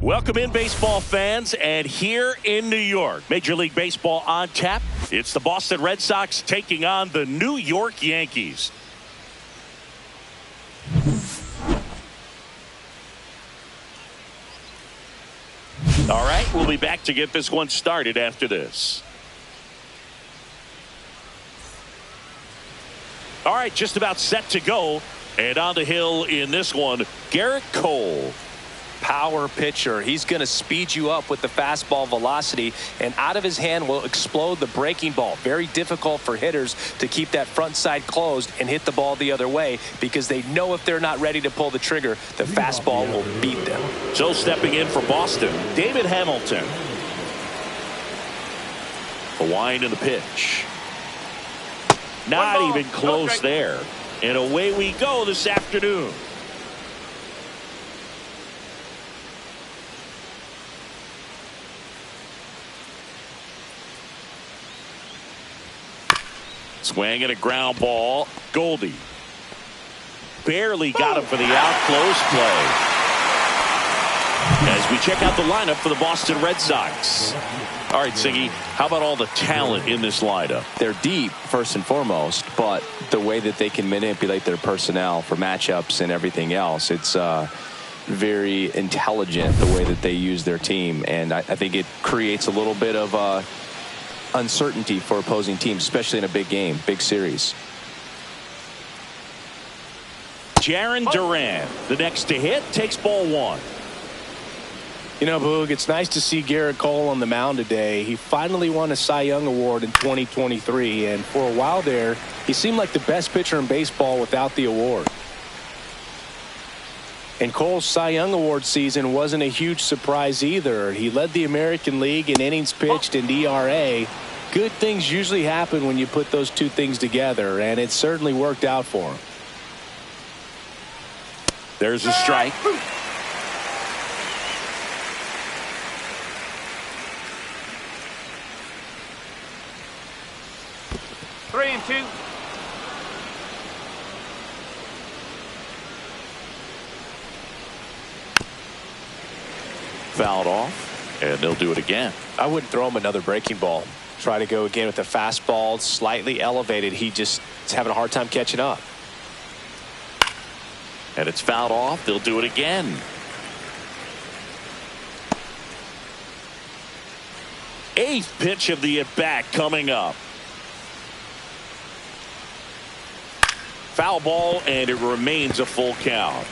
Welcome in, baseball fans, and here in New York, Major League Baseball on tap. It's the Boston Red Sox taking on the New York Yankees. All right, we'll be back to get this one started after this. All right, just about set to go. And on the hill in this one, Gerrit Cole. Power pitcher. He's going to speed you up with the fastball velocity, and out of his hand will explode the breaking ball. Very difficult for hitters to keep that front side closed and hit the ball the other way, because they know if they're not ready to pull the trigger, the fastball will beat them. So stepping in for Boston, David Hamilton. The wind and the pitch. Not even close there. And away we go this afternoon. Swing and a ground ball. Goldie barely got him for the out. Close play. As we check out the lineup for the Boston Red Sox. All right, Siggy, how about all the talent in this lineup? They're deep, first and foremost, but the way that they can manipulate their personnel for matchups and everything else, it's very intelligent the way that they use their team, and I think it creates a little bit of uncertainty for opposing teams, especially in a big game, big series. Jarren Duran, the next to hit, takes ball one. You know, Boog, it's nice to see Gerrit Cole on the mound today. He finally won a Cy Young Award in 2023, and for a while there, he seemed like the best pitcher in baseball without the award. And Cole's Cy Young Award season wasn't a huge surprise either. He led the American League in innings pitched and ERA. Good things usually happen when you put those two things together, and it certainly worked out for him. There's a strike. Three and two. Fouled off, and they'll do it again. I wouldn't throw him another breaking ball. Try to go again with the fastball, slightly elevated. He just is having a hard time catching up. And it's fouled off. They'll do it again. Eighth pitch of the at-bat coming up. Foul ball, and it remains a full count.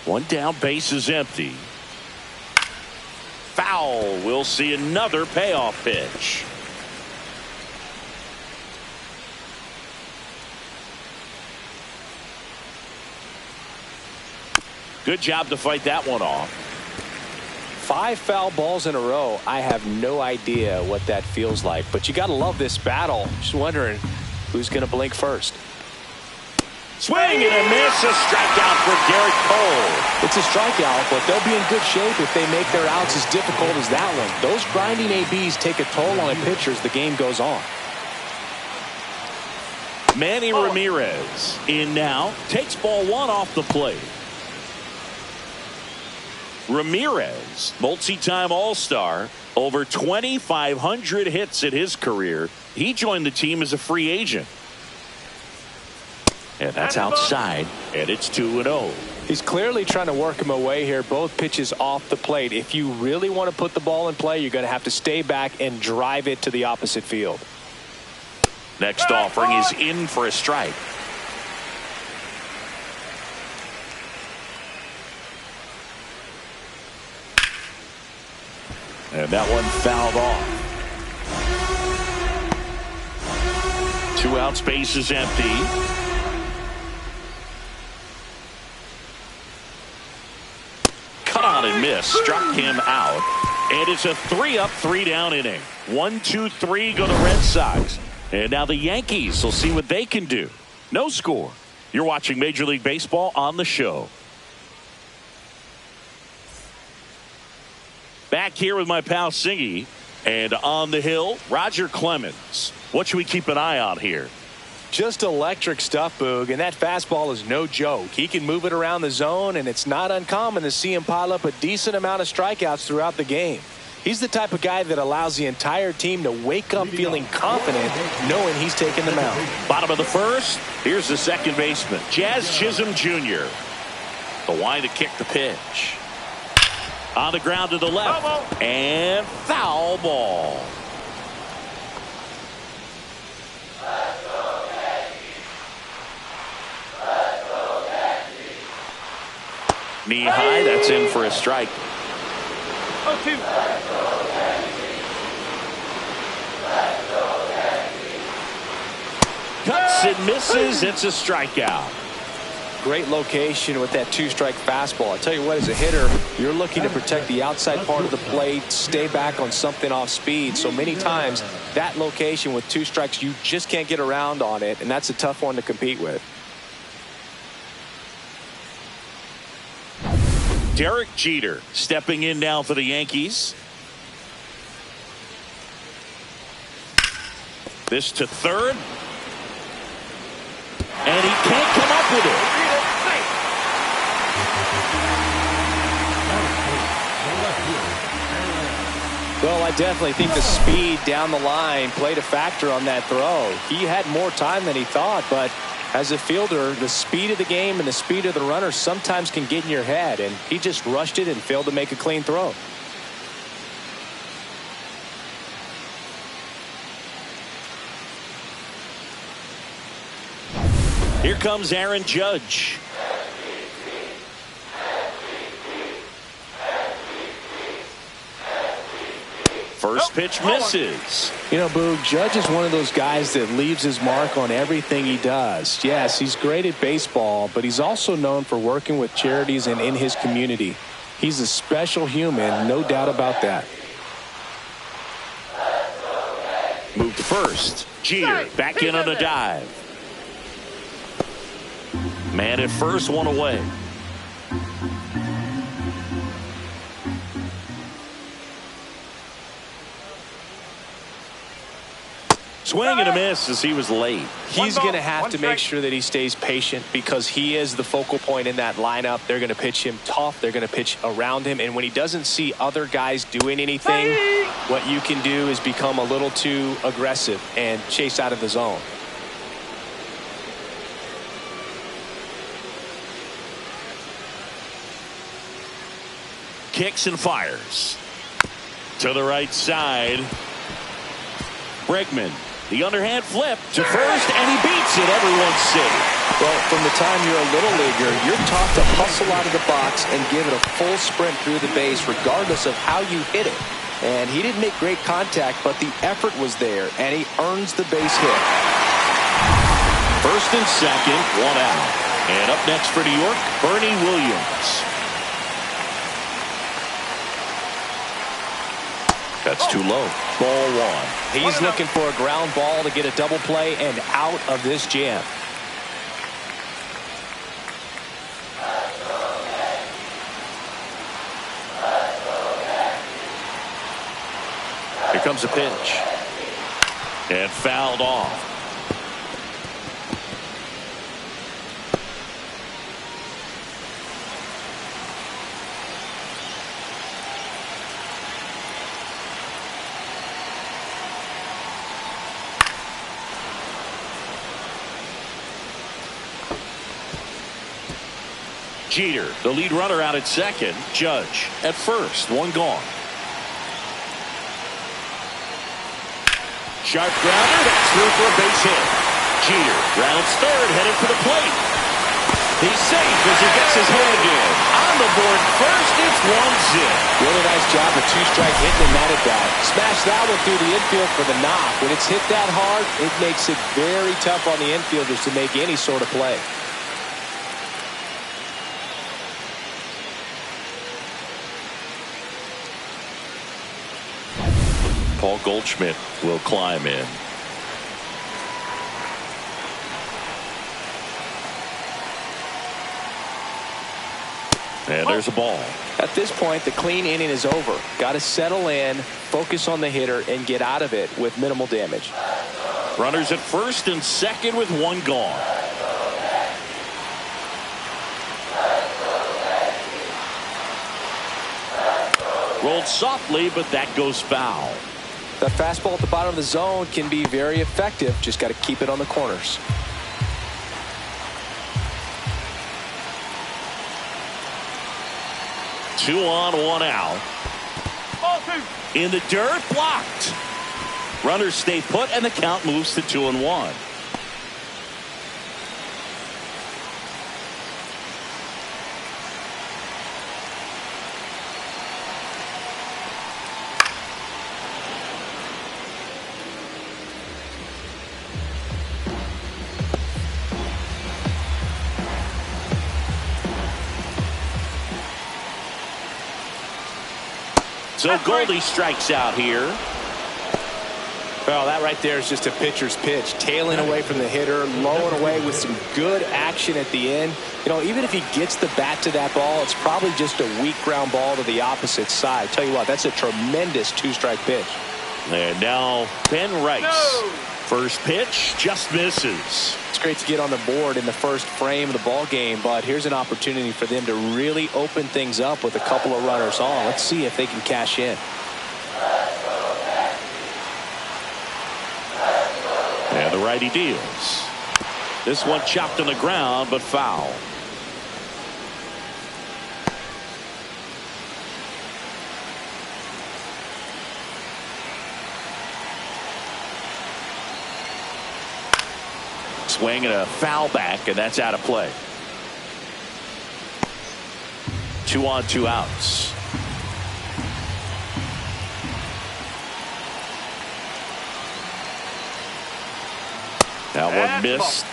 One down, base is empty. Foul. We'll see another payoff pitch. Good job to fight that one off. 5 foul balls in a row. I have no idea what that feels like, but you got to love this battle. Just wondering who's going to blink first. Swing and a miss, a strikeout for Gerrit Cole. It's a strikeout, but they'll be in good shape if they make their outs as difficult as that one. Those grinding ABs take a toll on a pitcher as the game goes on. Manny Ramirez in now, takes ball one off the plate. Ramirez, multi-time All-Star, over 2,500 hits in his career. He joined the team as a free agent. And that's outside, and it's 2-0. He's clearly trying to work him away here. Both pitches off the plate. If you really want to put the ball in play, you're going to have to stay back and drive it to the opposite field. Next offering is in for a strike. And that one fouled off. 2 outs, base is empty. Cut on and miss, struck him out. And it's a 3-up, 3-down inning. 1, 2, 3 go the Red Sox. And now the Yankees will see what they can do. No score. You're watching Major League Baseball on the show. Back here with my pal Siggy, and on the hill, Roger Clemens. What should we keep an eye on here? Just electric stuff, Boog, and that fastball is no joke. He can move it around the zone, and it's not uncommon to see him pile up a decent amount of strikeouts throughout the game. He's the type of guy that allows the entire team to wake up feeling confident, knowing he's taking the mound. Bottom of the first, here's the second baseman, Jazz Chisholm Jr. The line to kick the pitch. On the ground to the left, and foul ball. Knee high, that's in for a strike. 0-2. Cuts and misses. It's a strikeout. Great location with that two-strike fastball. I tell you what, as a hitter, you're looking to protect the outside part of the plate, stay back on something off speed. So many times, that location with two strikes, you just can't get around on it, and that's a tough one to compete with. Derek Jeter stepping in now for the Yankees. This to third. And he can't come up with it. Well, I definitely think the speed down the line played a factor on that throw. He had more time than he thought, but as a fielder, the speed of the game and the speed of the runner sometimes can get in your head, and he just rushed it and failed to make a clean throw. Here comes Aaron Judge. First pitch misses. You know, Boog, Judge is one of those guys that leaves his mark on everything he does. Yes, he's great at baseball, but he's also known for working with charities and in his community. He's a special human, no doubt about that. Moved to first. Jeter back in on a dive. Man at first, one away. Swing and a miss as he was late. He's going to have to make sure that he stays patient because he is the focal point in that lineup. They're going to pitch him tough. They're going to pitch around him. And when he doesn't see other guys doing anything, what you can do is become a little too aggressive and chase out of the zone. Kicks and fires. To the right side. Bregman. The underhand flip to first, and he beats it. Everyone's safe. Well, from the time you're a little leaguer, you're taught to hustle out of the box and give it a full sprint through the base, regardless of how you hit it. And he didn't make great contact, but the effort was there, and he earns the base hit. First and second, one out. And up next for New York, Bernie Williams. That's too low. Ball one. He's looking for a ground ball to get a double play and out of this jam. Here comes a pitch. And fouled off. Jeter, the lead runner, out at second. Judge at first, one gone. Sharp grounder, that's through for a base hit. Jeter rounds third, headed for the plate. He's safe as he gets his hand in. On the board first, it's one zip. Really nice job of two-strike hitting in that at bat. Smash that one through the infield for the knock. When it's hit that hard, it makes it very tough on the infielders to make any sort of play. Paul Goldschmidt will climb in. And there's a ball. At this point, the clean inning is over. Got to settle in, focus on the hitter, and get out of it with minimal damage. Runners at first and second with one gone. Rolled softly, but that goes foul. The fastball at the bottom of the zone can be very effective. Just got to keep it on the corners. Two on, one out. Ball two. In the dirt, blocked. Runners stay put, and the count moves to 2-1. So Goldie strikes out here. Well, that right there is just a pitcher's pitch. Tailing away from the hitter, lowing away with some good action at the end. You know, even if he gets the bat to that ball, it's probably just a weak ground ball to the opposite side. Tell you what, that's a tremendous two-strike pitch. And now Ben Rice. No. First pitch just misses. It's great to get on the board in the first frame of the ball game, but here's an opportunity for them to really open things up with a couple of runners on. Let's see if they can cash in. And the righty deals. This one chopped on the ground, but foul. Swing and a foul back, and that's out of play. 2 on, 2 outs. That one missed.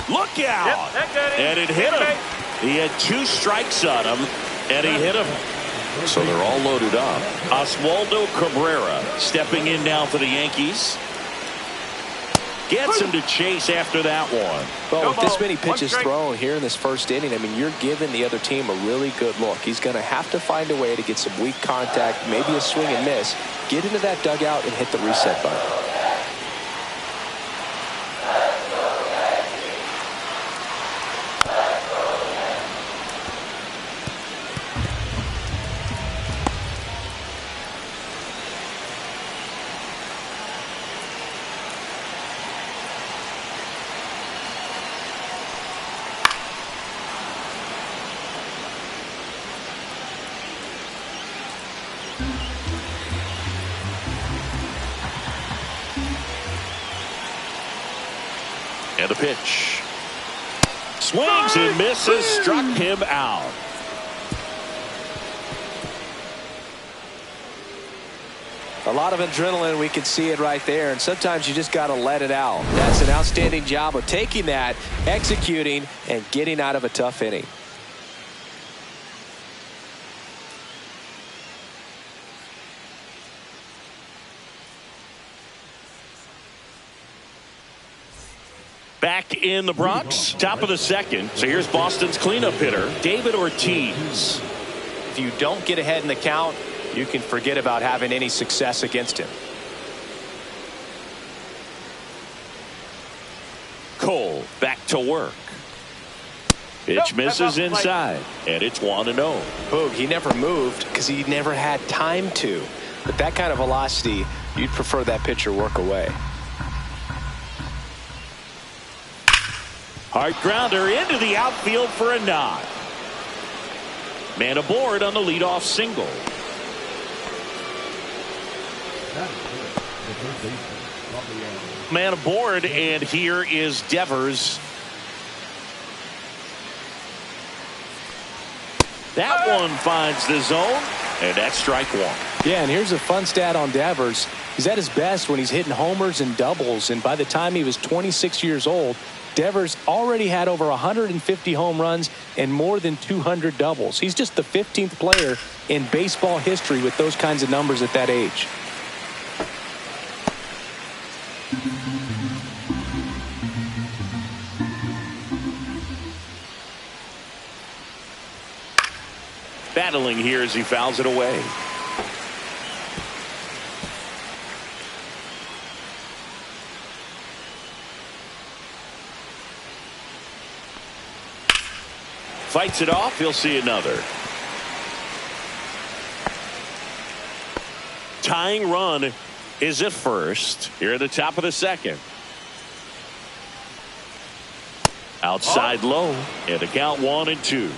Look out! Yep, and it hit him. He had 2 strikes on him, and he hit him. So they're all loaded up. Oswaldo Cabrera stepping in now for the Yankees. Gets him to chase after that one. Well, with this many pitches thrown here in this first inning, I mean, you're giving the other team a really good look. He's going to have to find a way to get some weak contact, maybe a swing and miss, get into that dugout and hit the reset button. And a pitch. Swings and misses, struck him out. A lot of adrenaline, we can see it right there, and sometimes you just got to let it out. That's an outstanding job of taking that, executing, and getting out of a tough inning. Back in the Bronx, top of the second. So here's Boston's cleanup hitter, David Ortiz. If you don't get ahead in the count, you can forget about having any success against him. Cole back to work. Pitch misses inside, and it's 1-0. Boog, he never moved because he never had time to. But that kind of velocity, you'd prefer that pitcher work away. Hard grounder into the outfield for a nod. Man aboard on the leadoff single. Man aboard, and here is Devers. That one finds the zone, and that's strike one. Yeah, and here's a fun stat on Devers. He's at his best when he's hitting homers and doubles, and by the time he was 26 years old, Devers already had over 150 home runs and more than 200 doubles. He's just the 15th player in baseball history with those kinds of numbers at that age. battling here as he fouls it away. Fights it off. He'll see another. Tying run is at first here at the top of the second. Outside low, and the count 1-2.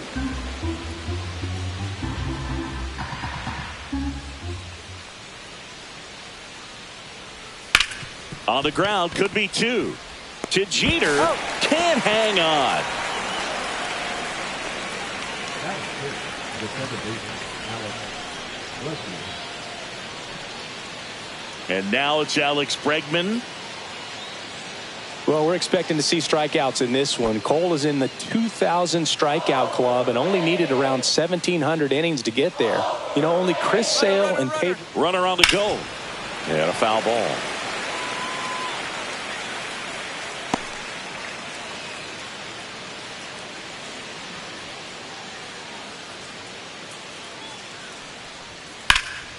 On the ground, could be 2. To Jeter, can't hang on. And now it's Alex Bregman. Well, we're expecting to see strikeouts in this one. Cole is in the 2,000 strikeout club and only needed around 1,700 innings to get there. You know, only Chris Sale and Pedro. Runner on the go. And a foul ball.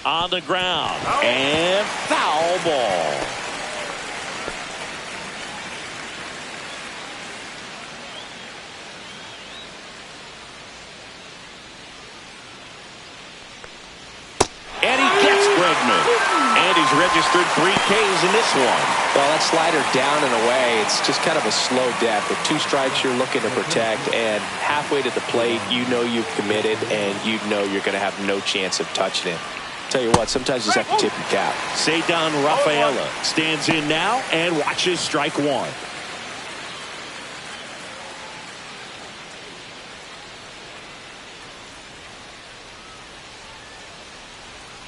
On the ground. And foul ball. And he gets Bregman. And he's registered 3 Ks in this one. Well, that slider down and away, it's just kind of a slow death. With 2 strikes you're looking to protect, and halfway to the plate, you know you've committed, and you know you're going to have no chance of touching it. Tell you what, sometimes you just have to tip your cap. Cedar Rafaela stands in now and watches strike 1.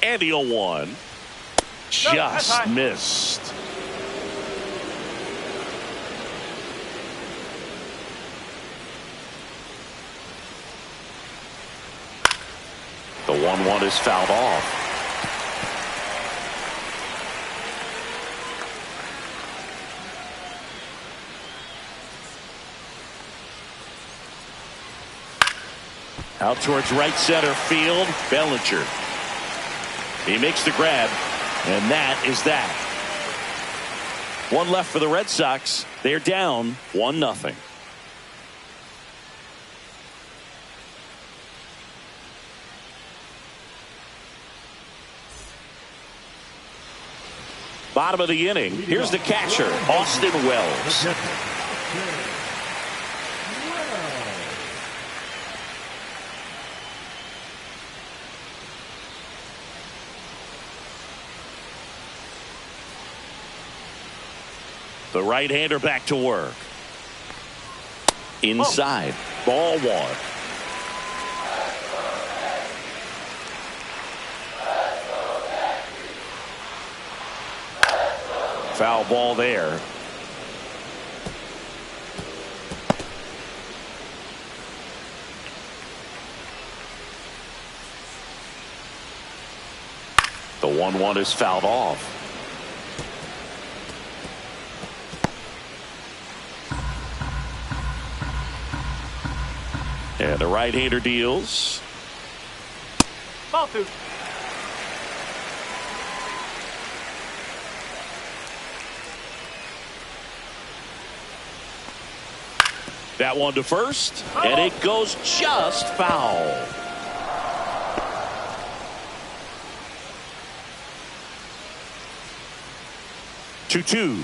And the 0-1 just missed. The 1-1 is fouled off. Out towards right center field, Bellinger. He makes the grab, and that is that. 1 left for the Red Sox. They're down 1-0. Bottom of the inning. Here's the catcher, Austin Wells. The right-hander back to work. Inside. Ball 1. Foul ball there. The 1-1 is fouled off. And the right-hander deals. Ball 2. That one to first, and it goes just foul. Two.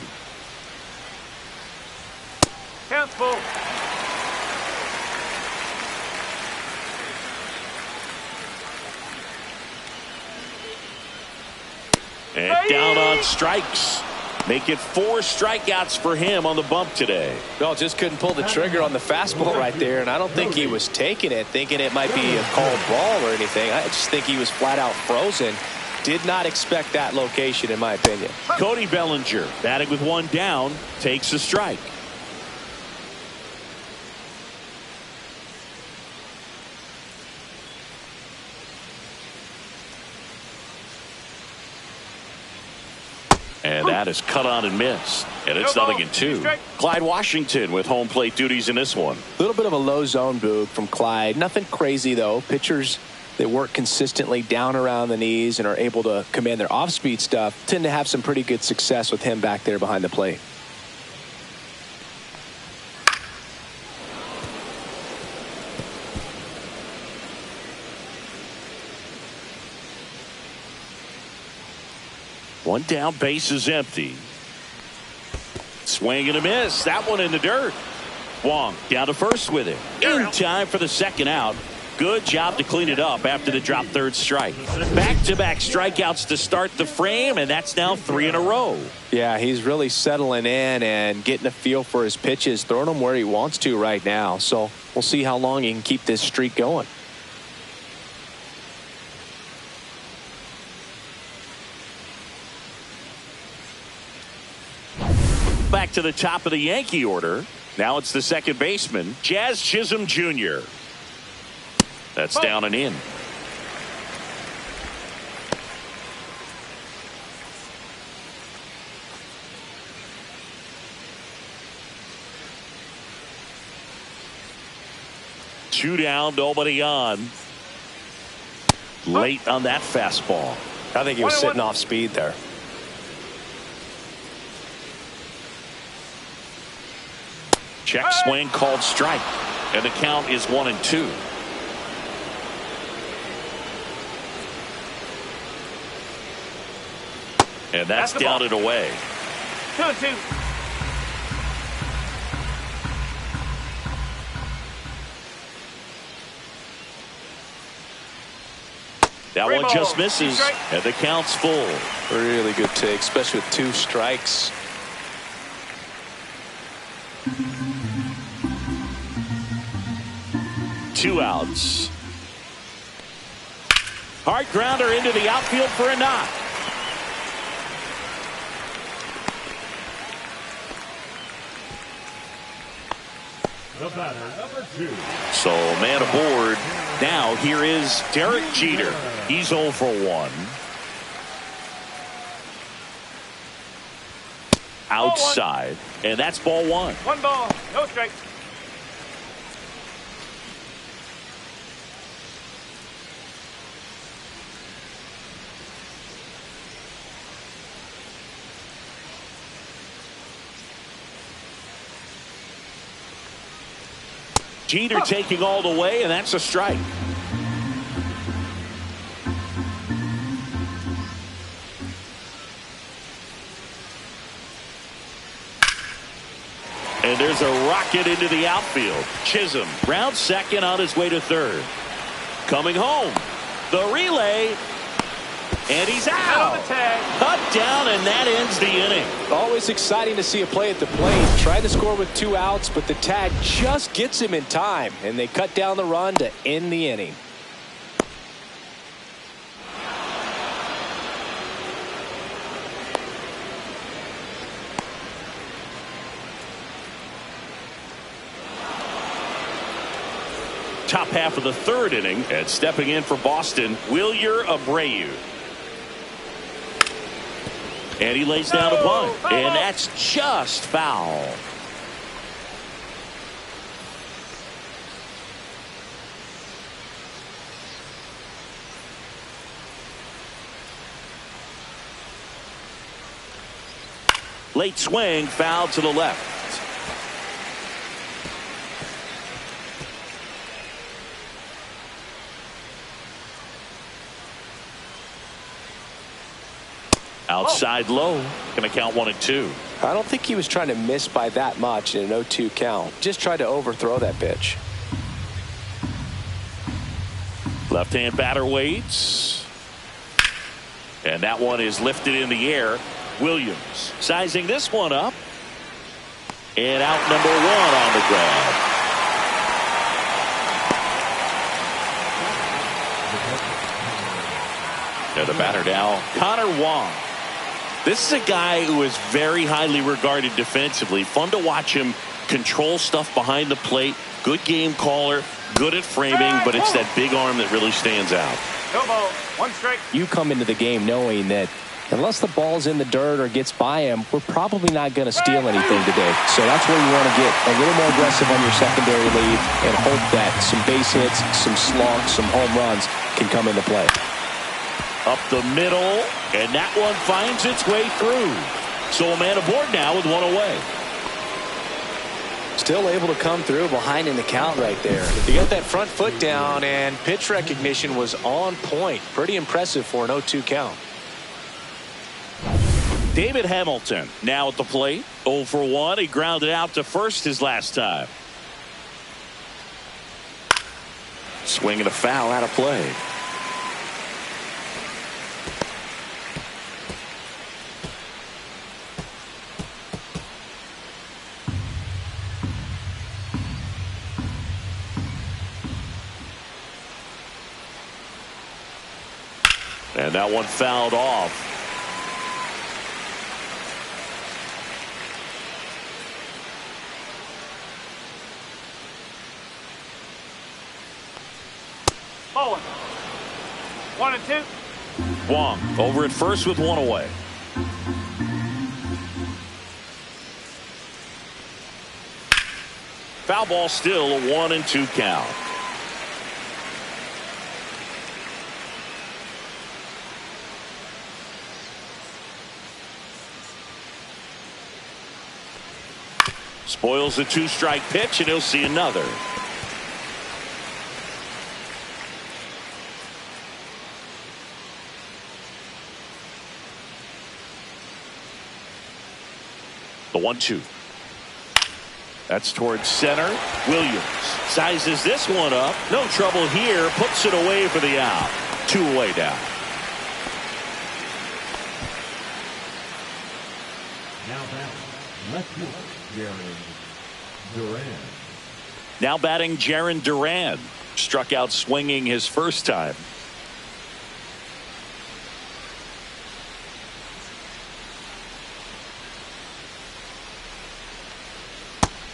Hands full. And down on strikes. Make it 4 strikeouts for him on the bump today. Well, just couldn't pull the trigger on the fastball right there, and I don't think he was taking it, thinking it might be a called ball or anything. I just think he was flat out frozen. Did not expect that location, in my opinion. Cody Bellinger, batting with 1 down, takes a strike. And that is cut on and missed. And it's 0-2. Clyde Washington with home plate duties in this one. A little bit of a low zone boot from Clyde. Nothing crazy, though. Pitchers They work consistently down around the knees and are able to command their off-speed stuff. Tend to have some pretty good success with him back there behind the plate. One down, base is empty. Swing and a miss. That one in the dirt. Wong down to first with it. In time for the second out. Good job to clean it up after the drop third strike. Back-to-back strikeouts to start the frame, and that's now 3 in a row. Yeah, he's really settling in and getting a feel for his pitches, throwing them where he wants to right now. So we'll see how long he can keep this streak going. Back to the top of the Yankee order. Now it's the second baseman, Jazz Chisholm Jr. That's down and in. Two down, nobody on. Late on that fastball. I think he was sitting off speed there. Check swing called strike. And the count is 1-2. And that's down and away. 2-2. That one just misses, and the count's full. Really good take, especially with 2 strikes. Two outs. Hard grounder into the outfield for a knock. The batter, number 2. So man aboard. Now here is Derek Jeter. He's 0 for 1. Outside. And that's ball 1. 1 ball, no strikes. Jeter taking all the way, and that's a strike. And there's a rocket into the outfield. Chisholm rounds second on his way to third. Coming home. The relay. And he's out. Cut down, and that ends the inning. Always exciting to see a play at the plate. Tried to score with 2 outs, but the tag just gets him in time, and they cut down the run to end the inning. Top half of the third inning, and stepping in for Boston, Wilyer Abreu. And he lays down a bunt, and that's just foul. Late swing, foul to the left. Outside low. Going to count 1-2. I don't think he was trying to miss by that much in an 0-2 count. Just tried to overthrow that pitch. Left-hand batter waits. And that one is lifted in the air. Williams sizing this one up. And out number 1 on the grab. And the batter now, Connor Wong. This is a guy who is very highly regarded defensively. Fun to watch him control stuff behind the plate. Good game caller, good at framing, but it's that big arm that really stands out. No ball, 1 strike. You come into the game knowing that Unless the ball's in the dirt or gets by him, we're probably not going to steal anything today. So that's where you want to get a little more aggressive on your secondary lead and hope that some base hits, some slugs, some home runs can come into play. Up the middle, and that one finds its way through. So a man aboard now with one away. Still able to come through behind in the count right there. He got that front foot down, and pitch recognition was on point. Pretty impressive for an 0-2 count. David Hamilton now at the plate. 0 for 1. He grounded out to first his last time. Swing and a foul out of play. And that one fouled off. Bowling. 1 and 2. Wong over at first with one away. Foul ball, still a 1 and 2 count. Spoils the 2-strike pitch, and he'll see another. The 1-2. That's towards center. Williams sizes this one up. No trouble here. Puts it away for the out. 2 away now. Now batting, left fielder, Jaron Duran. Now batting, Jaron Duran. Struck out swinging his first time.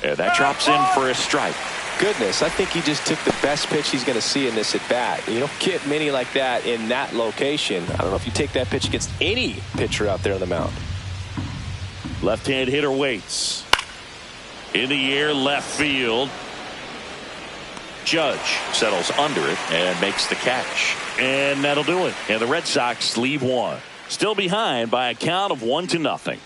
And that drops in for a strike. Goodness, I think he just took the best pitch he's going to see in this at bat. You don't get many like that in that location. I don't know if you take that pitch against any pitcher out there on the mound. Left-hand hitter waits. In the air, left field. Judge settles under it and makes the catch. And that'll do it. And the Red Sox leave one. Still behind by a count of 1-0.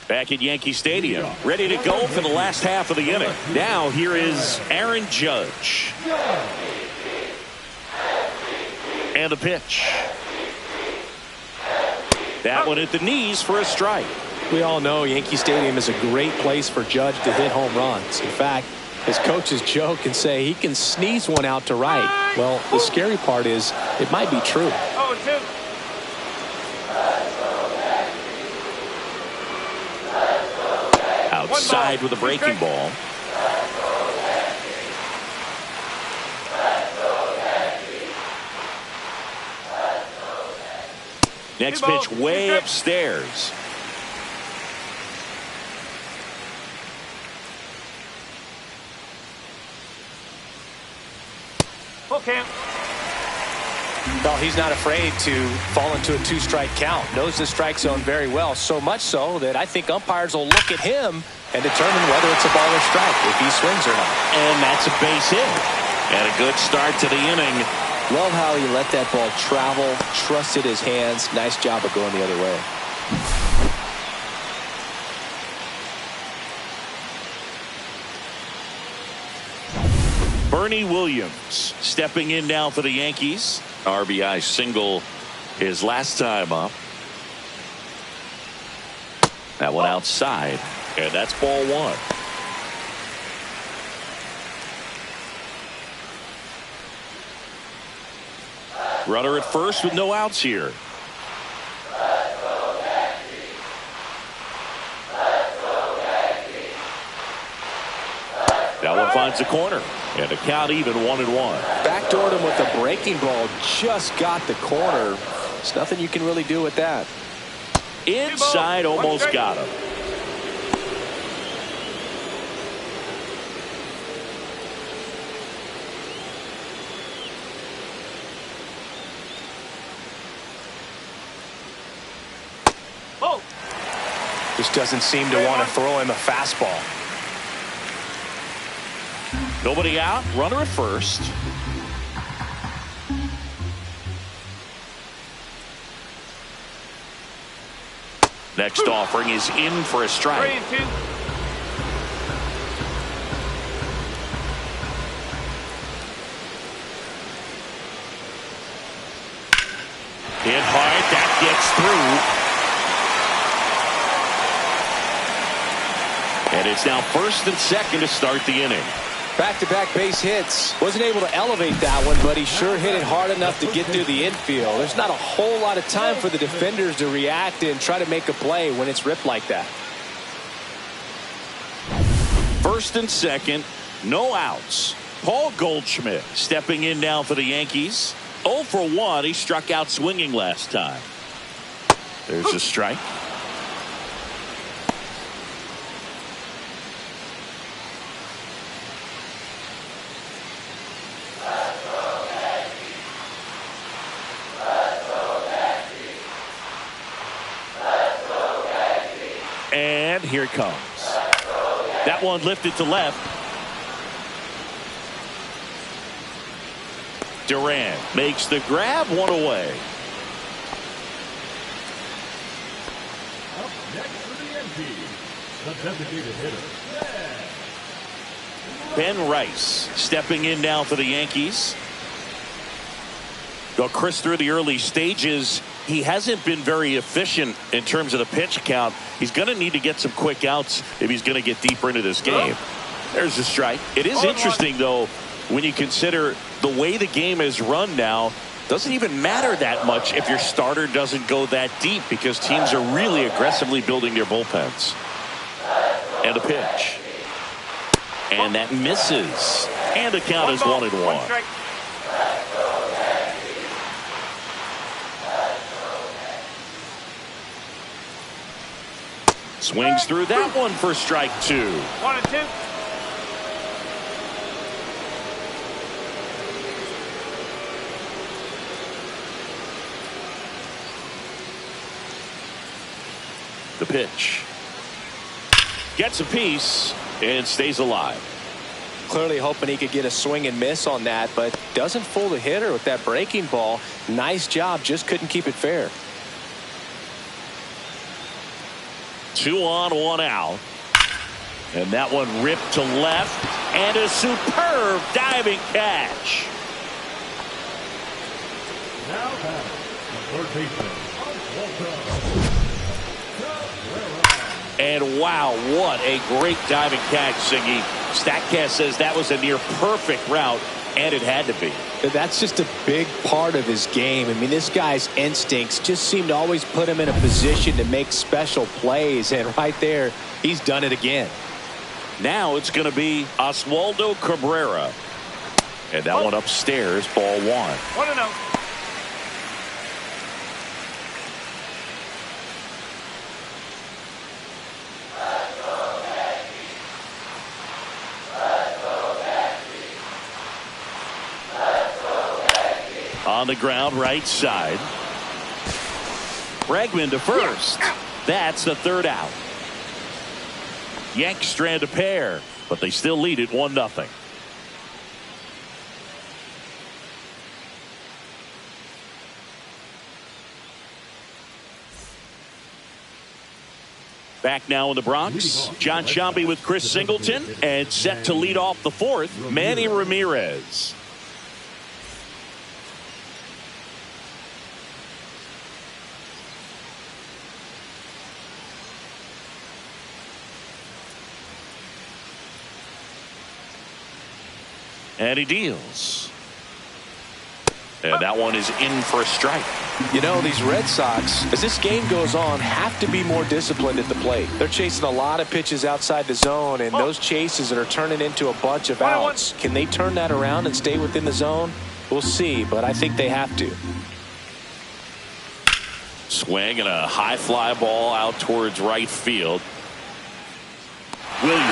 Back at Yankee Stadium, ready to go for the last half of the inning. Now here is Aaron Judge. And the pitch. That one at the knees for a strike. We all know Yankee Stadium is a great place for Judge to hit home runs. In fact, his coaches joke and say he can sneeze one out to right. Well, the scary part is it might be true. 0-2. Outside with a breaking ball. Next pitch way upstairs. Full count. Well, he's not afraid to fall into a 2-strike count. Knows the strike zone very well. So much so that I think umpires will look at him and determine whether it's a ball or strike, if he swings or not. And that's a base hit. And a good start to the inning. Love how he let that ball travel, trusted his hands. Nice job of going the other way. Bernie Williams stepping in now for the Yankees. RBI single his last time up. That one outside, and that's ball 1. Runner at first with no outs here. That one finds the corner, and a count even 1-1. Backdoored him with a breaking ball, just got the corner. There's nothing you can really do with that. Inside, almost got him. Go. Just doesn't seem to want to throw him a fastball. Nobody out. Runner at first. Next offering is in for a strike. 3-2. Hit hard. That gets through. And it's now first and second to start the inning. Back-to-back base hits. Wasn't able to elevate that one, but he sure hit it hard enough to get through the infield. There's not a whole lot of time for the defenders to react and try to make a play when it's ripped like that. First and second, no outs. Paul Goldschmidt stepping in now for the Yankees. 0 for 1. He struck out swinging last time. There's a strike. And here it comes. That one lifted to left. Durant makes the grab, one away. Up next for the Yankees, the designated hitter, Ben Rice stepping in now for the Yankees. Well, Chris, through the early stages, he hasn't been very efficient in terms of the pitch count. He's going to need to get some quick outs if he's going to get deeper into this game. There's a strike. It is interesting, though, when you consider the way the game is run now. Doesn't even matter that much if your starter doesn't go that deep, because teams are really aggressively building their bullpens. And a pitch. And that misses. And the count is 1-1. Swings through that one for strike 2. 1-2. The pitch. Gets a piece and stays alive. Clearly hoping he could get a swing and miss on that, but doesn't fool the hitter with that breaking ball. Nice job, just couldn't keep it fair. 2 on, 1 out. And that one ripped to left. And a superb diving catch. now batting, the third baseman, And wow, what a great diving catch, Singy. Statcast says that was a near perfect route, and it had to be. That's just a big part of his game. I mean, this guy's instincts just seem to always put him in a position to make special plays, and right there, he's done it again. Now it's going to be Oswaldo Cabrera. And that one upstairs, ball 1. 1-0. On the ground, right side. Bregman to first. That's the third out. Yanks strand a pair, but they still lead it 1-0. Back now in the Bronx, John Sciambi with Chris Singleton, and set to lead off the fourth, Manny Ramirez. And he deals. And that one is in for a strike. You know, these Red Sox, as this game goes on, have to be more disciplined at the plate. They're chasing a lot of pitches outside the zone, and those chases are turning into a bunch of outs. Can they turn that around and stay within the zone? We'll see, but I think they have to. Swing and a high fly ball out towards right field. Williams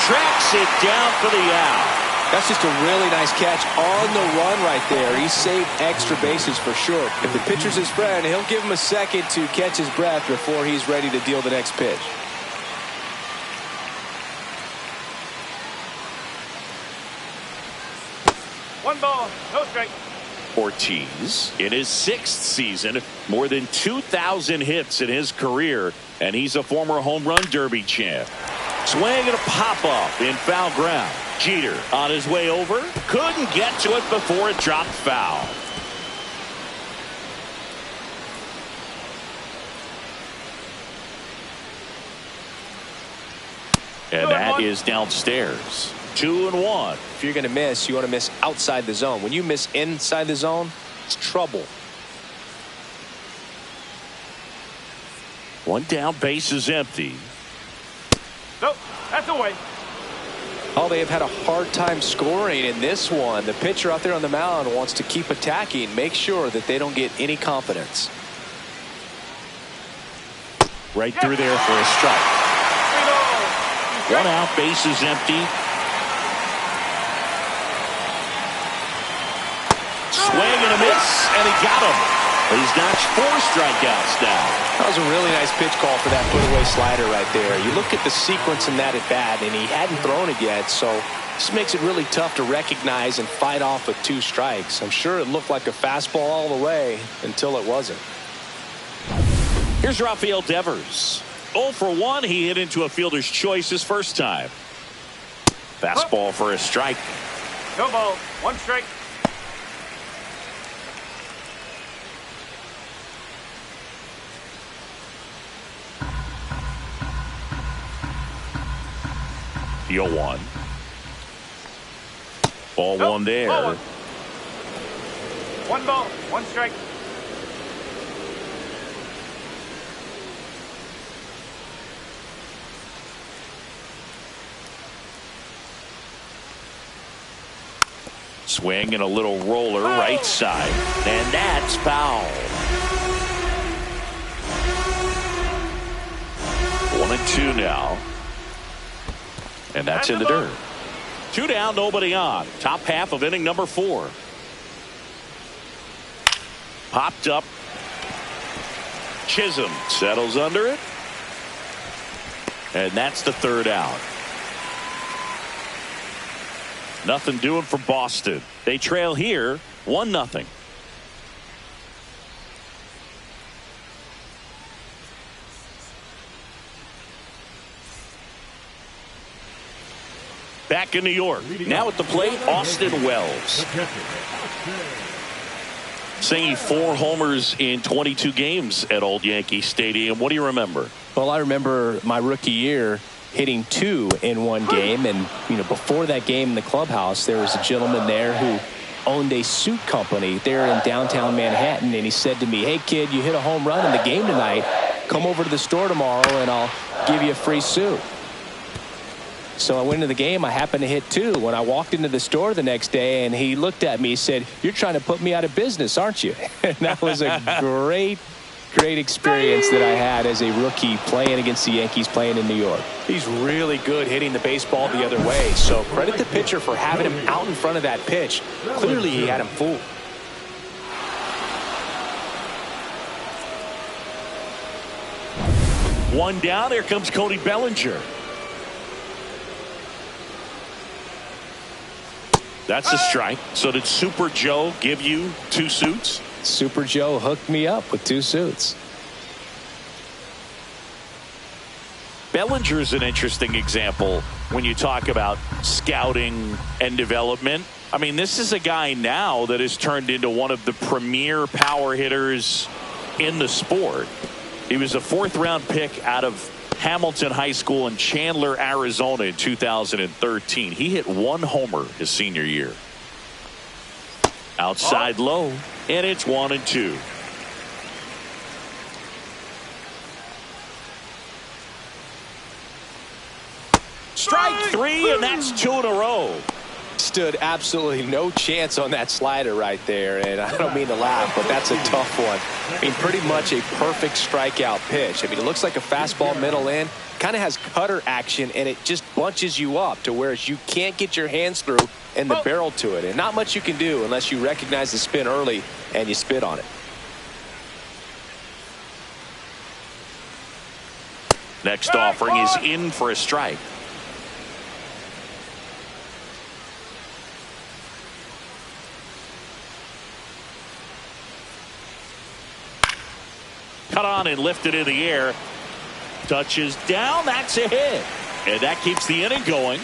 tracks it down for the out. That's just a really nice catch on the run right there. He saved extra bases for sure. If the pitcher's his friend, he'll give him a second to catch his breath before he's ready to deal the next pitch. One ball, no strike. Ortiz in his 6th season, more than 2,000 hits in his career, and he's a former home run derby champ. Swing and a pop-up in foul ground. Jeter on his way over, couldn't get to it before it dropped foul. And that is downstairs. 2-1. If you're going to miss, you want to miss outside the zone. When you miss inside the zone, it's trouble. One down, base is empty. Nope, that's away. Oh, they have had a hard time scoring in this one. The pitcher out there on the mound wants to keep attacking, make sure that they don't get any confidence. Right through there for a strike. 1 out, base is empty. Swing and a miss, and he got him. He's notched 4 strikeouts now. That was a really nice pitch call for that put-away slider right there. You look at the sequence in that at-bat, and he hadn't thrown it yet, so this makes it really tough to recognize and fight off with 2 strikes. I'm sure it looked like a fastball all the way until it wasn't. Here's Rafael Devers. 0 for 1. He hit into a fielder's choice his first time. Fastball for a strike. No ball, 1 strike. The 0-1. Ball 1 there. Ball 1. 1 ball, 1 strike. Swing and a little roller right side. And that's foul. 1-2 now. And that's in the dirt. 2 down, nobody on. Top half of inning number 4. Popped up. Chisholm settles under it. And that's the 3rd out. Nothing doing for Boston. They trail here 1-0. Back in New York. Now at the plate, Austin Wells. Singing 4 homers in 22 games at Old Yankee Stadium. What do you remember? Well, I remember my rookie year hitting 2 in 1 game, and before that game in the clubhouse, there was a gentleman there who owned a suit company there in downtown Manhattan, and he said to me, "Hey kid, you hit a home run in the game tonight. Come over to the store tomorrow and I'll give you a free suit." So I went into the game. I happened to hit 2. When I walked into the store the next day, and he looked at me, he said, "You're trying to put me out of business, aren't you?" And that was a great experience that I had as a rookie playing against the Yankees, playing in New York. He's really good hitting the baseball the other way, so credit the pitcher for having him out in front of that pitch. Clearly he had him fooled. One down. Here comes Cody Bellinger. That's a strike. So did Super Joe give you 2 suits? Super Joe hooked me up with 2 suits. Bellinger's an interesting example when you talk about scouting and development. I mean, this is a guy now that has turned into one of the premier power hitters in the sport. He was a 4th-round pick out of Hamilton High School in Chandler, Arizona in 2013. He hit 1 homer his senior year. Outside low, and it's 1-2. Strike 3, and that's 2 in a row. stood absolutely no chance on that slider right there, and I don't mean to laugh, but that's a tough one. I mean, pretty much a perfect strikeout pitch. I mean, it looks like a fastball middle in, kind of has cutter action, and it just bunches you up to where you can't get your hands through and the barrel to it, and not much you can do unless you recognize the spin early and you spit on it. Next offering is in for a strike. Cut on and lifted in the air. Touches down. That's a hit. And that keeps the inning going.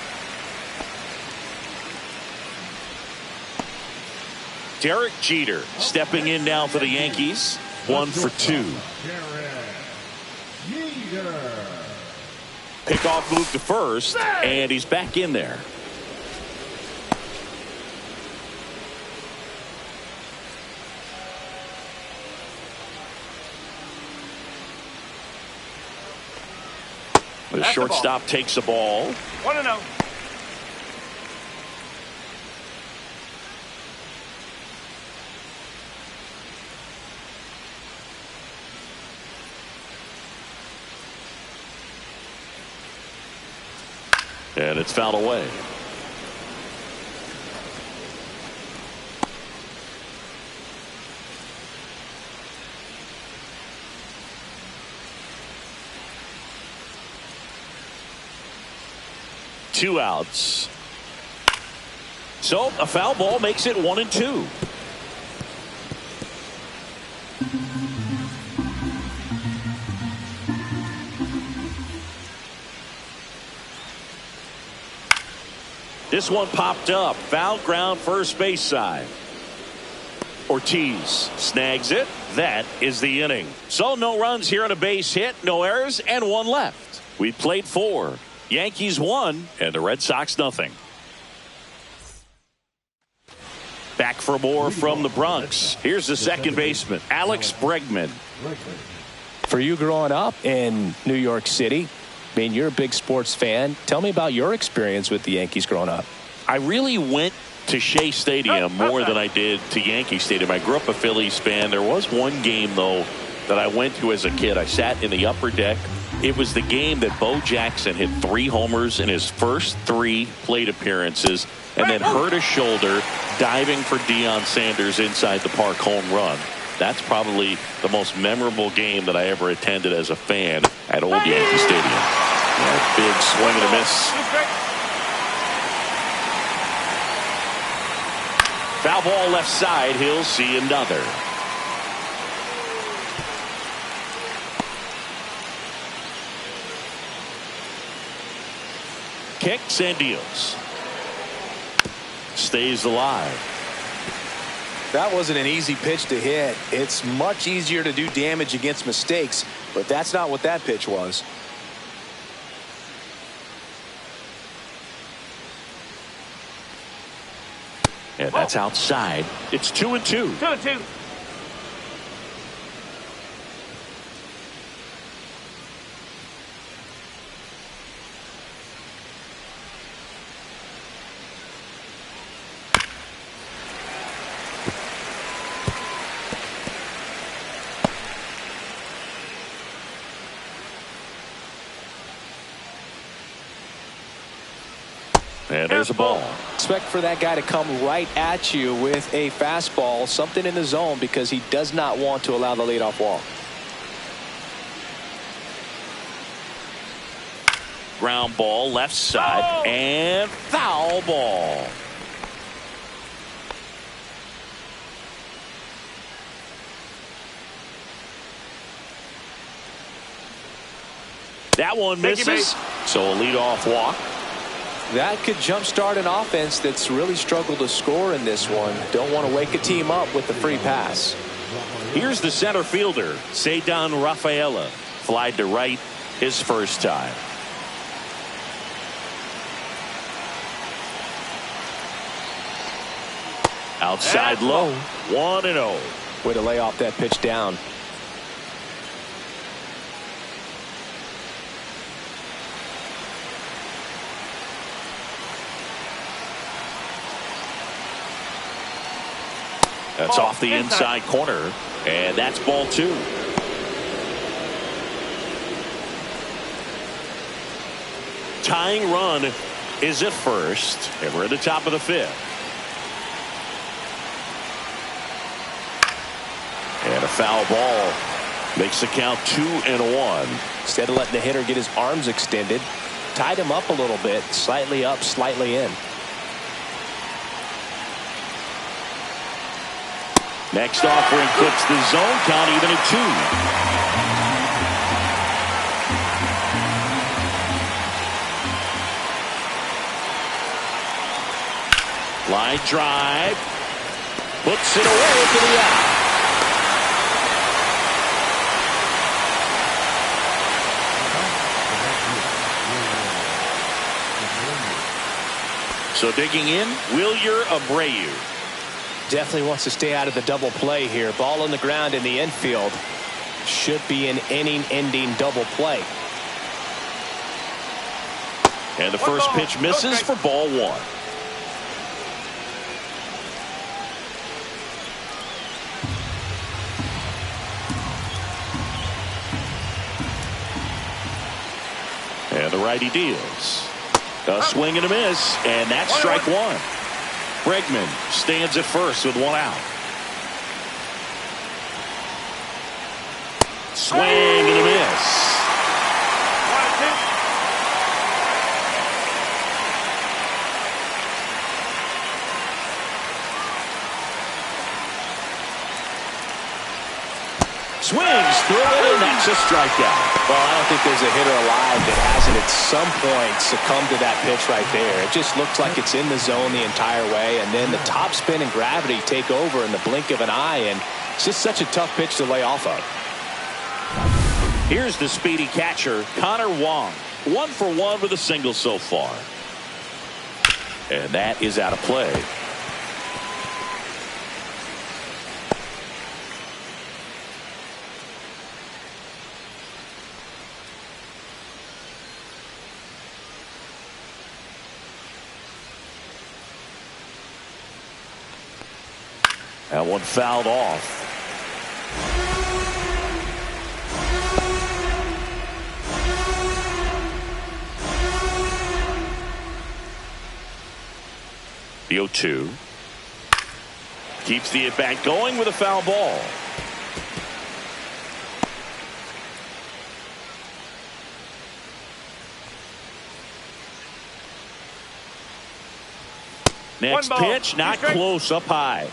Derek Jeter stepping in now for the Yankees. 1 for 2. Pickoff move to first, and he's back in there. The shortstop takes the ball. 1-0. And it's fouled away. Two outs. So a foul ball makes it 1-2. This one popped up. Foul ground first base side. Ortiz snags it. That is the inning. So no runs here on a base hit, no errors, and one left. We played 4. Yankees 1 and the Red Sox nothing. Back for more from the Bronx. Here's the second baseman, Alex Bregman. For you growing up in New York City, I mean, you're a big sports fan. Tell me about your experience with the Yankees growing up. I really went to Shea Stadium more than I did to Yankee Stadium. I grew up a Phillies fan. There was one game, though, that I went to as a kid. I sat in the upper deck. It was the game that Bo Jackson hit 3 homers in his first 3 plate appearances and then hurt his shoulder diving for Deion Sanders inside the park home run. That's probably the most memorable game that I ever attended as a fan at Old Yankee Stadium. Yeah, big swing and a miss. Foul ball left side. He'll see another. Kicks and deals. Stays alive. That wasn't an easy pitch to hit. It's much easier to do damage against mistakes, but that's not what that pitch was. And that's outside. It's 2-2. 2-2. And there's a ball. Expect for that guy to come right at you with a fastball, something in the zone, because he does not want to allow the leadoff walk. Ground ball left side and foul ball. That one misses. So a leadoff walk. That could jumpstart an offense that's really struggled to score in this one. Don't want to wake a team up with the free pass. Here's the center fielder, Ceddanne Rafaela. Flied to right his first time. Outside low. 1-0. Way to lay off that pitch down. That's off the inside corner, and that's ball 2. Tying run is at first, and we're at the top of the 5th. And a foul ball makes the count 2-1. Instead of letting the hitter get his arms extended, tied him up a little bit, slightly up, slightly in. Next offering clips the zone count even at 2. Line drive. Puts it away for the out. So digging in, Wilyer Abreu. Definitely wants to stay out of the double play here. Ball on the ground in the infield. Should be an inning-ending double play. And the first pitch misses for ball 1. And the righty deals. A swing and a miss, and that's strike 1. Bregman stands at first with 1 out. Swing and a miss. Swings through it, and that's a strikeout. Well, I don't think there's a hitter alive that hasn't at some point succumbed to that pitch right there. It just looks like it's in the zone the entire way, and then the top spin and gravity take over in the blink of an eye, and it's just such a tough pitch to lay off of. Here's the speedy catcher, Connor Wong. 1 for 1 with a single so far. And that is out of play. That one fouled off. The 0-2. Keeps the at-bat going with a foul ball. Next pitch, not close, up high.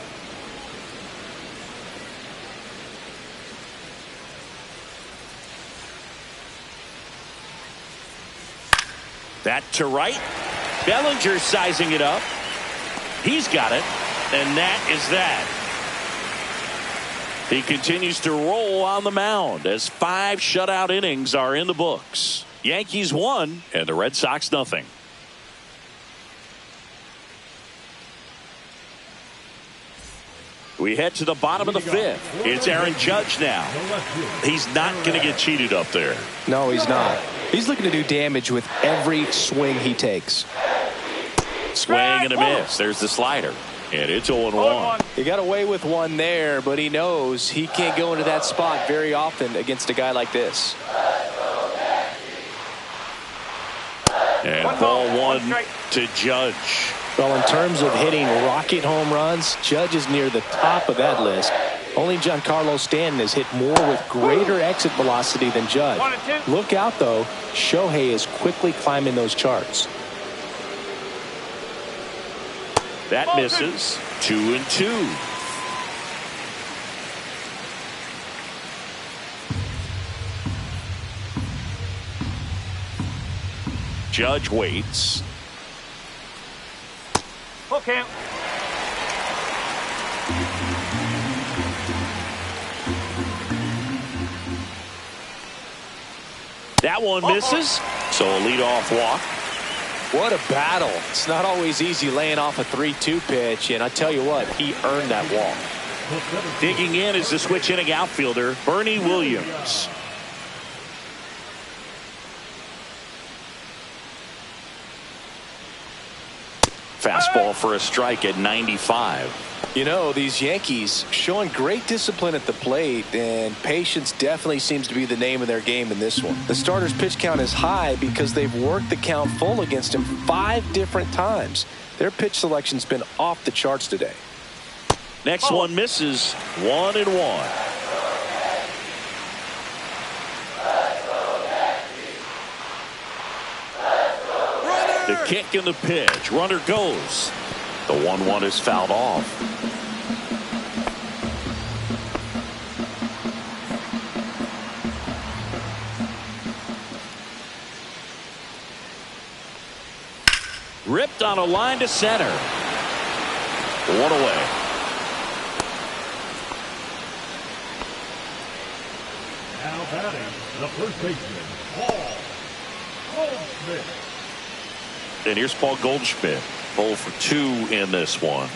That to right. Bellinger sizing it up. He's got it, and that is that. He continues to roll on the mound as 5 shutout innings are in the books. Yankees 1 and the Red Sox nothing. We head to the bottom of the 5th. It's Aaron Judge now. He's not going to get cheated up there. No, he's not. He's looking to do damage with every swing he takes. Swing and a miss. There's the slider. And it's 0-1. He got away with one there, but he knows he can't go into that spot very often against a guy like this. And ball 1 to Judge. Well, in terms of hitting rocket home runs, Judge is near the top of that list. Only Giancarlo Stanton has hit more with greater exit velocity than Judge. Look out, though. Shohei is quickly climbing those charts. That misses. 2-2. Judge waits. Full count. That one misses. So a leadoff walk. What a battle. It's not always easy laying off a 3-2 pitch, and I tell you what, he earned that walk. Digging in is the switch hitting outfielder, Bernie Williams. Fastball for a strike at 95. You know, these Yankees showing great discipline at the plate, and patience definitely seems to be the name of their game in this one. The starter's pitch count is high because they've worked the count full against him 5 different times. Their pitch selection's been off the charts today. Next one misses. 1-1. The kick and the pitch. Runner goes. The 1-1 is fouled off. Ripped on a line to center. 1 away. Now batting, the first baseman, Paul Goldschmidt. And here's Paul Goldschmidt. 0 for 2 in this one.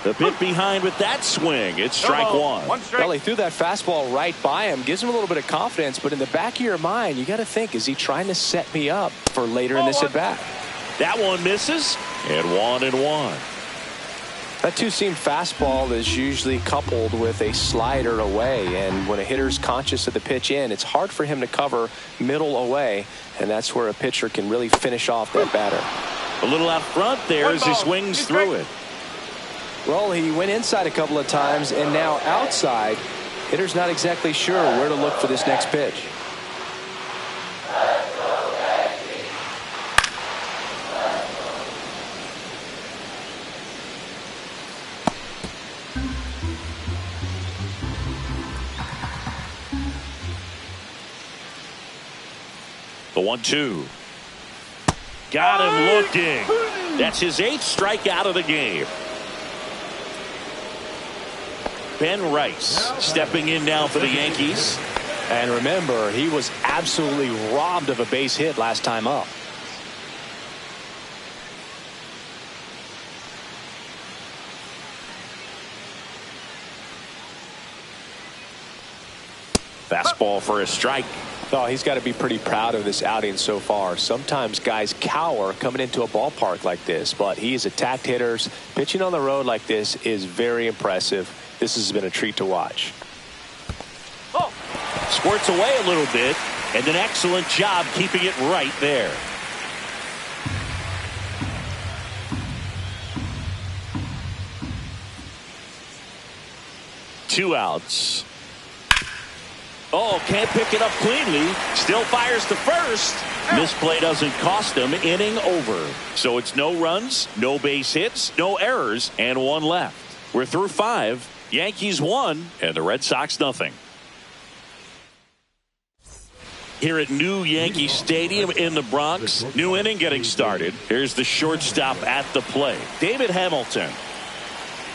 The bit behind with that swing. It's strike one. Well, he threw that fastball right by him. Gives him a little bit of confidence, but in the back of your mind, you got to think, is he trying to set me up for later in this at bat? That one misses. And 1-1. That two-seam fastball is usually coupled with a slider away, and when a hitter's conscious of the pitch in, it's hard for him to cover middle away, and that's where a pitcher can really finish off that batter. A little out front there as he swings through it. Well, he went inside a couple of times, and now outside. Hitter's not exactly sure where to look for this next pitch. The 1-2. Got him looking. That's his 8th strikeout of the game. Ben Rice stepping in now for the Yankees. And remember, he was absolutely robbed of a base hit last time up. Fastball for a strike. Oh, he's got to be pretty proud of this outing so far. Sometimes guys cower coming into a ballpark like this, but he's attacked hitters. Pitching on the road like this is very impressive. This has been a treat to watch. Squirts away a little bit, and an excellent job keeping it right there. Two outs. Oh, can't pick it up cleanly. Still fires to first. Misplay doesn't cost him. Inning over. So it's no runs, no base hits, no errors, and 1 left. We're through 5. Yankees 1, and the Red Sox nothing. Here at New Yankee Stadium in the Bronx, new inning getting started. Here's the shortstop at the plate, David Hamilton.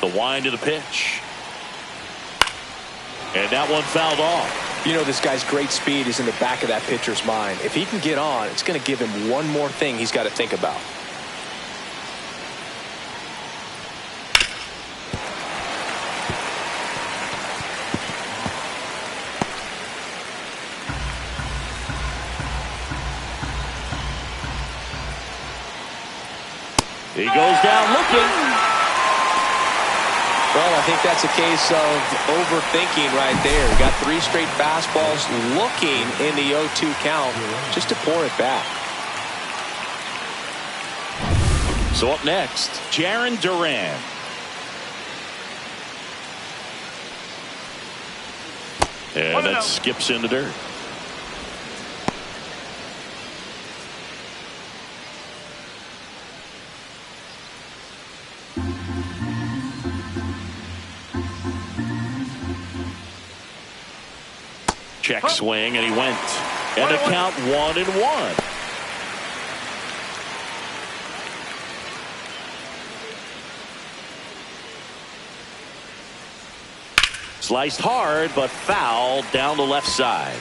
The wind of the pitch. And that one fouled off. You know, this guy's great speed is in the back of that pitcher's mind. If he can get on, it's going to give him one more thing he's got to think about. He goes down looking. Well, I think that's a case of overthinking right there. Got 3 straight fastballs looking in the 0-2 count just to pour it back. So up next, Jarren Duran. And that skips in the dirt. Check swing, and he went. And the count 1-1. Sliced hard, but foul down the left side.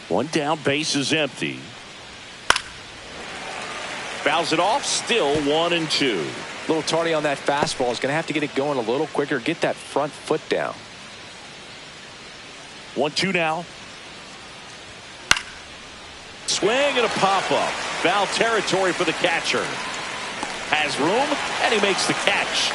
One down, base is empty. Fouls it off. Still 1-2. A little tardy on that fastball. Is going to have to get it going a little quicker. Get that front foot down. 1-2 now. Swing and a pop-up. Foul territory for the catcher. Has room, and he makes the catch.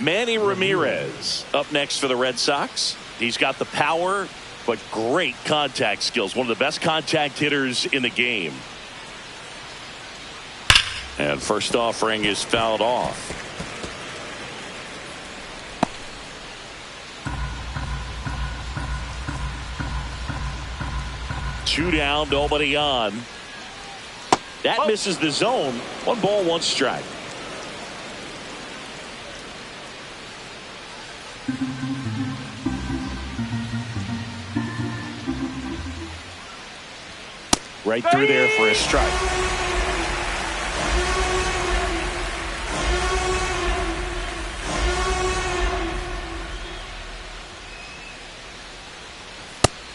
Manny Ramirez up next for the Red Sox. He's got the power, but great contact skills. One of the best contact hitters in the game. And first offering is fouled off. Two down, nobody on. That misses the zone. 1 ball, 1 strike. Right through there for a strike.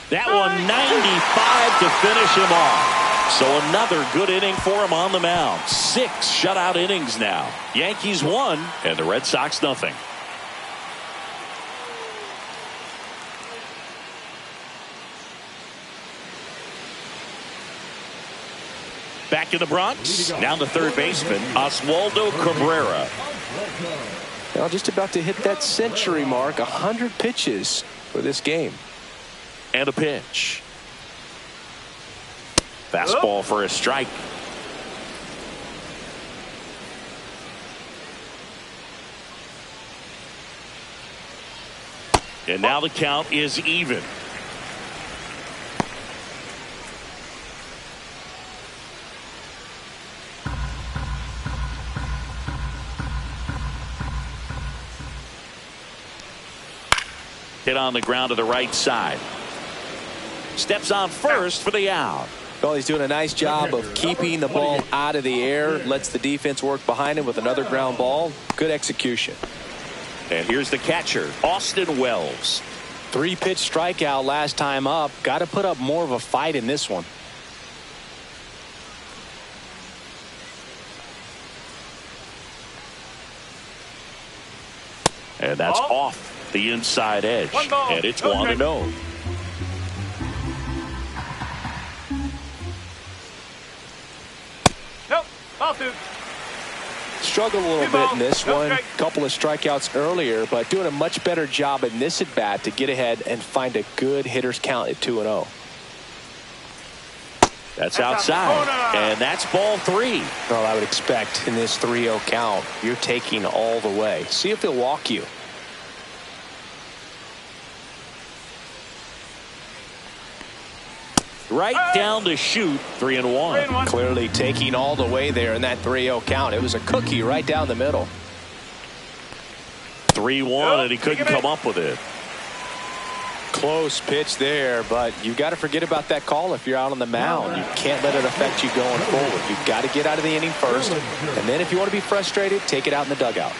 That one 95 to finish him off. So another good inning for him on the mound. 6 shutout innings now. Yankees 1 and the Red Sox nothing. Back in the Bronx, now the third baseman, Oswaldo Cabrera. Well, just about to hit that century mark. 100 pitches for this game. And a pitch. Fastball for a strike. And now the count is even. Hit on the ground to the right side. Steps on first for the out. Well, he's doing a nice job of keeping the ball out of the air. Lets the defense work behind him with another ground ball. Good execution. And here's the catcher, Austin Wells. 3-pitch strikeout last time up. Got to put up more of a fight in this one. And that's off the inside edge. And it's 1-0. Nope. Ball 2. Struggled a little bit in this one. Couple of strikeouts earlier, but doing a much better job in this at bat to get ahead and find a good hitter's count at 2-0. That's outside. And that's ball 3. Well, I would expect in this 3-0 count, you're taking all the way. See if he'll walk you. Right down to shoot. 3-1. Clearly taking all the way there in that 3-0 count. It was a cookie right down the middle. 3-1, and he couldn't come up with it. Close pitch there, but you got to forget about that call if you're out on the mound. You can't let it affect you going forward. You've got to get out of the inning first, and then if you want to be frustrated, take it out in the dugout.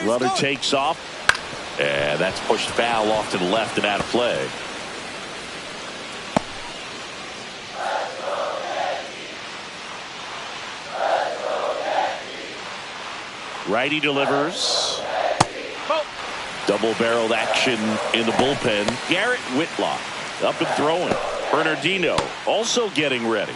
Runner takes off, and that's pushed foul off to the left and out of play. Righty delivers. Double-barreled action in the bullpen. Garrett Whitlock up and throwing. Bernardino also getting ready.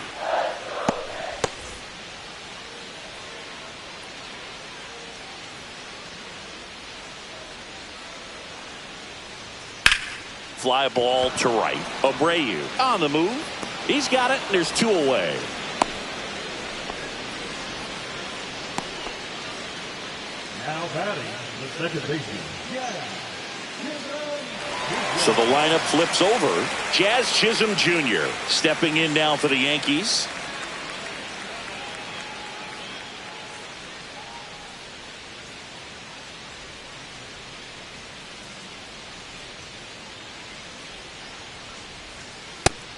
Fly ball to right. Abreu on the move. He's got it, and there's 2 away. Now batting, the second baseman. So the lineup flips over. Jazz Chisholm Jr. stepping in now for the Yankees.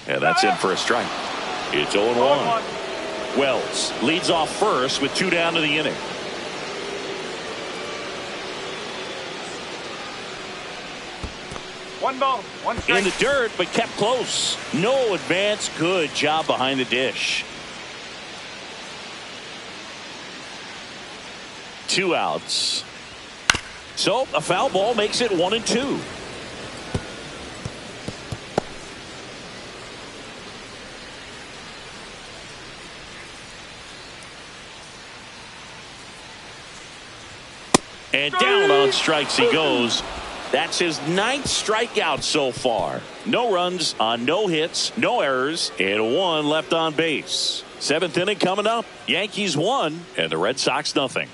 And that's in for a strike. It's 0-1. Wells leads off first with 2 down to the inning. One ball, one strike. In the dirt, but kept close. No advance. Good job behind the dish. 2 outs. So a foul ball makes it 1-2. And down on strikes he goes. That's his 9th strikeout so far. No runs on no hits, no errors, and 1 left on base. 7th inning coming up. Yankees 1 and the Red Sox nothing.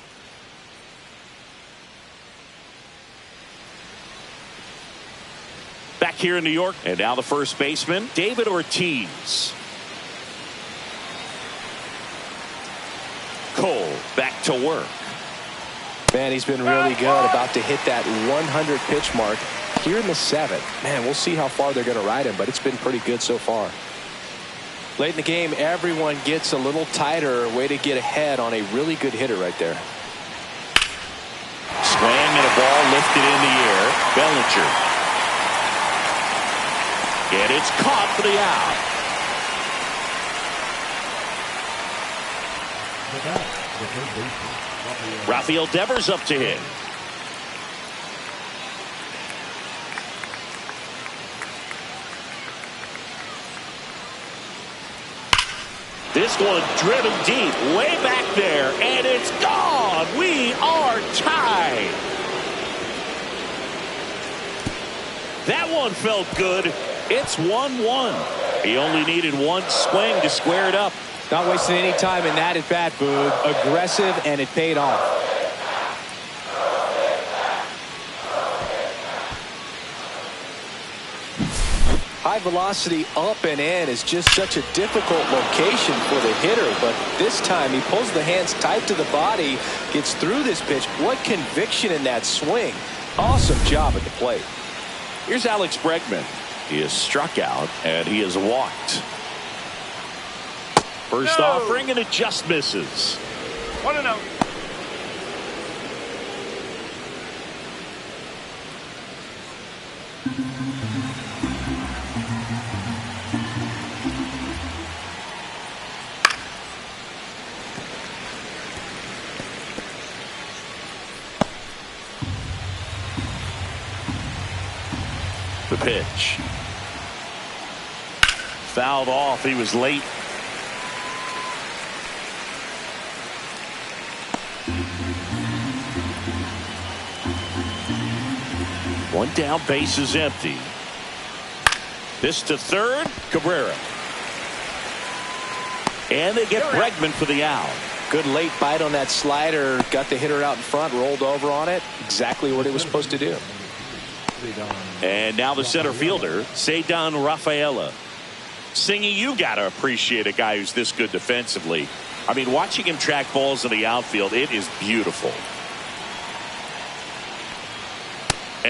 Back here in New York, and now the first baseman, David Ortiz. Cole back to work. Man, he's been really good, about to hit that 100 pitch mark here in the 7th. Man, we'll see how far they're going to ride him, but it's been pretty good so far. Late in the game, everyone gets a little tighter. Way to get ahead on a really good hitter right there. Swing and a ball lifted in the air. Bellinger. And it's caught for the out. Rafael Devers up to hit. This one driven deep, way back there, and it's gone. We are tied. That one felt good. It's 1-1. He only needed 1 swing to square it up. Not wasting any time in that at bat, Boog. Aggressive, and it paid off. High velocity up and in is just such a difficult location for the hitter, but this time he pulls the hands tight to the body, gets through this pitch. What conviction in that swing. Awesome job at the plate. Here's Alex Bregman. He is struck out and he is walked. First offering and it just misses. 1-0. The pitch. Fouled off. He was late. One down, base is empty. This to third, Cabrera. And they get Bregman for the out. Good late bite on that slider. Got the hitter out in front, rolled over on it. Exactly what it was supposed to do. And now the center fielder, Ceddanne Rafaela. Singy, you got to appreciate a guy who's this good defensively. I mean, watching him track balls in the outfield, it is beautiful.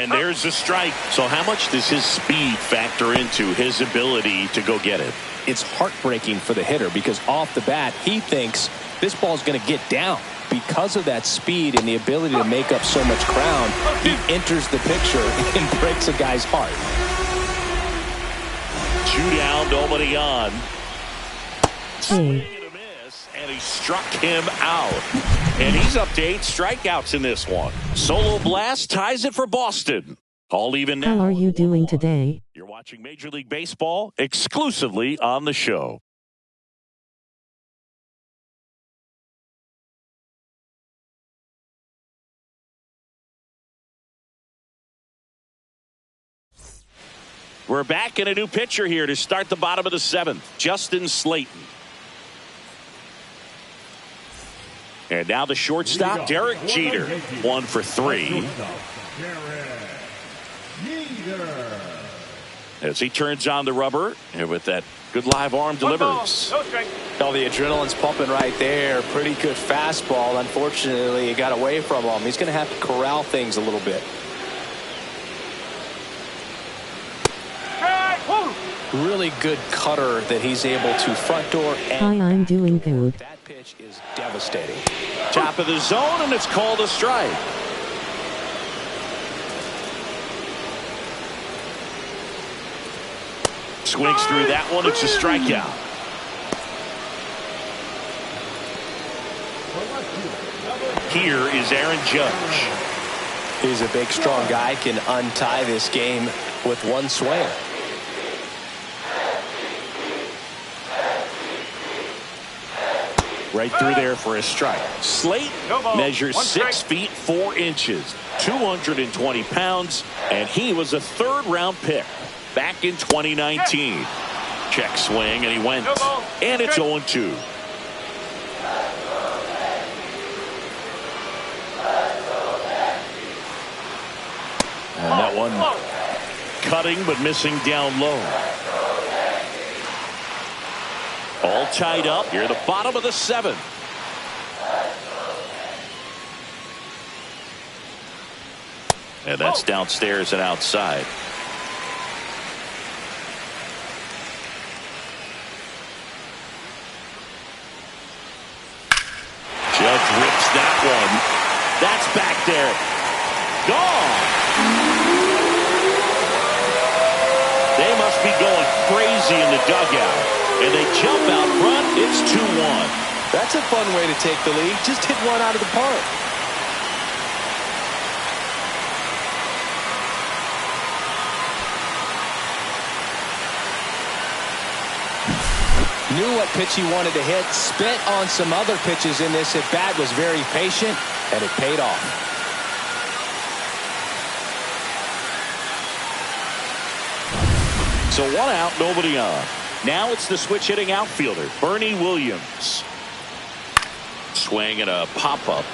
And there's the strike. So how much does his speed factor into his ability to go get it? It's heartbreaking for the hitter because off the bat, he thinks this ball's going to get down. Because of that speed and the ability to make up so much ground, he enters the picture and breaks a guy's heart. 2 down, nobody on. Swing and a miss, and he struck him out. And he's up to 8 strikeouts in this one. Solo blast ties it for Boston. All even now. How are you doing today? You're watching Major League Baseball exclusively on the show. We're back in a new pitcher here to start the bottom of the 7th. Justin Slayton. And now the shortstop, Derek Jeter. 1 for 3. As he turns on the rubber, and with that good live arm delivers. No strike. Oh, the adrenaline's pumping right there. Pretty good fastball. Unfortunately, it got away from him. He's going to have to corral things a little bit. Really good cutter that he's able to front door. Hi, I'm doing good. That pitch is devastating. Top of the zone, and it's called a strike. Swings through that one. It's a strikeout. Here is Aaron Judge. He's a big, strong guy, can untie this game with one swing. Right through there for a strike. Slate measures 6 feet 4 inches, 220 pounds, and he was a third-round pick back in 2019. Check swing, and he went, and it's 0-2. And that one cutting but missing down low. All tied up here at the bottom of the 7th. And that's downstairs and outside. Judge rips that one. That's back there. Gone. They must be going crazy in the dugout. And they jump out front. It's 2-1. That's a fun way to take the lead. Just hit one out of the park. Knew what pitch he wanted to hit. Spit on some other pitches in this at bat. Was very patient, and it paid off. So 1 out, nobody on. Now it's the switch hitting outfielder, Bernie Williams. Swing and a pop-up.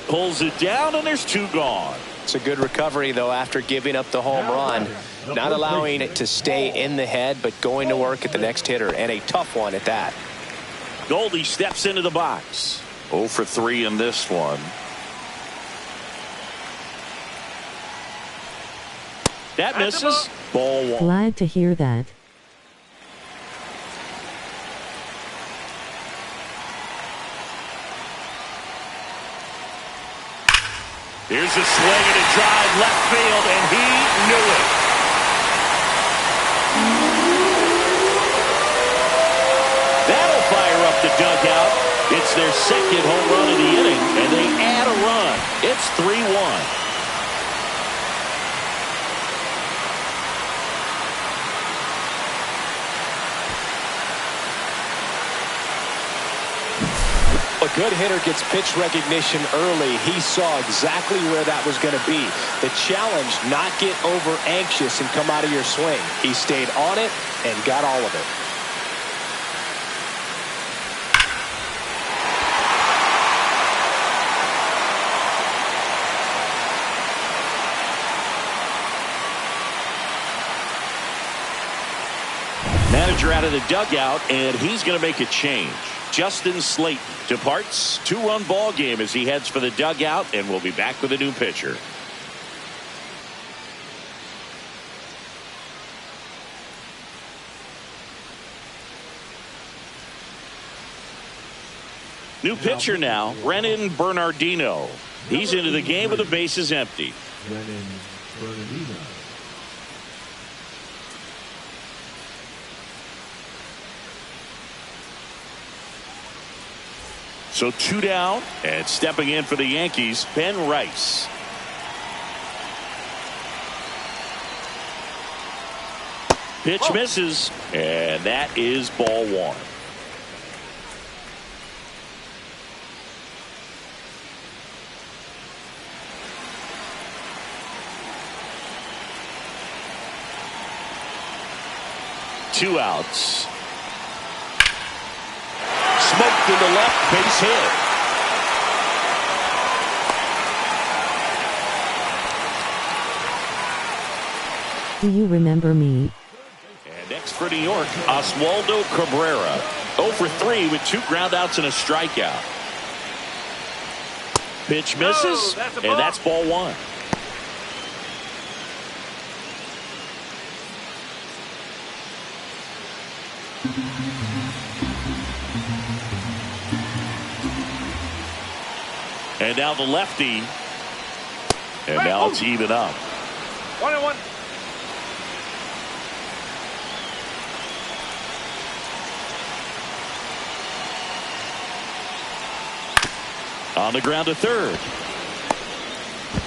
Pulls it down, and there's 2 gone. It's a good recovery, though, after giving up the home run. Not allowing it to stay in the head, but going to work at the next hitter, and a tough one at that. Goldie steps into the box. 0 for 3 in this one. That misses. Ball 1. Glad to hear that. Here's a swing and a drive left field, and he knew it. That'll fire up the dugout. It's their 2nd home run of the inning, and they add a run. It's 3-1. A good hitter gets pitch recognition early. He saw exactly where that was going to be. The challenge, not get over anxious and come out of your swing. He stayed on it and got all of it. Manager out of the dugout, and he's going to make a change. Justin Slayton departs. 2-run ball game as he heads for the dugout, and we'll be back with a new pitcher. New pitcher now, Brennan Bernardino. He's into the game with the bases empty. Brennan Bernardino. So 2 down, and stepping in for the Yankees, Ben Rice. Pitch misses, and that is ball 1. Two outs. Smoked to the left, base hit. Do you remember me? And next for New York, Oswaldo Cabrera. 0 for 3 with 2 groundouts and a strikeout. Pitch misses, and that's ball 1. And now the lefty. And now it's even up. 1-1. On the ground to third.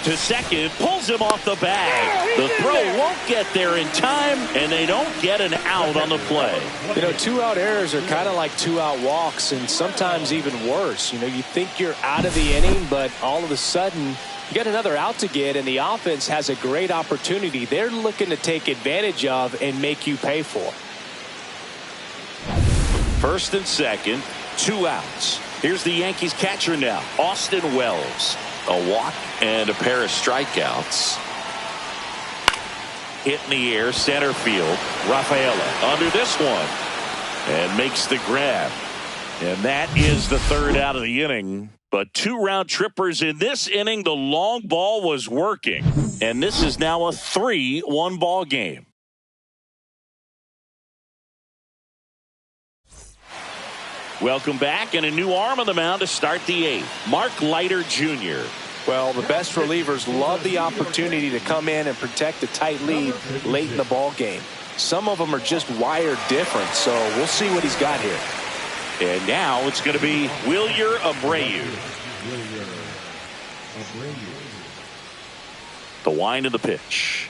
To second, pulls him off the bag. The throw won't get there in time, and they don't get an out on the play. You know, 2-out errors are kind of like 2-out walks, and sometimes even worse. You know, you think you're out of the inning, but all of a sudden you got another out to get, and the offense has a great opportunity they're looking to take advantage of and make you pay for. First and second, 2 outs. Here's the Yankees catcher now, Austin Wells. A walk and a pair of strikeouts. Hit in the air, center field. Rafaela under this one and makes the grab. And that is the third out of the inning. But 2 round trippers in this inning. The long ball was working. And this is now a 3-1 ball game. Welcome back, and a new arm on the mound to start the 8th. Mark Leiter Jr. Well, the best relievers love the opportunity to come in and protect a tight lead late in the ball game. Some of them are just wired different, so we'll see what he's got here. And now it's going to be Wilyer Abreu. The wind of the pitch.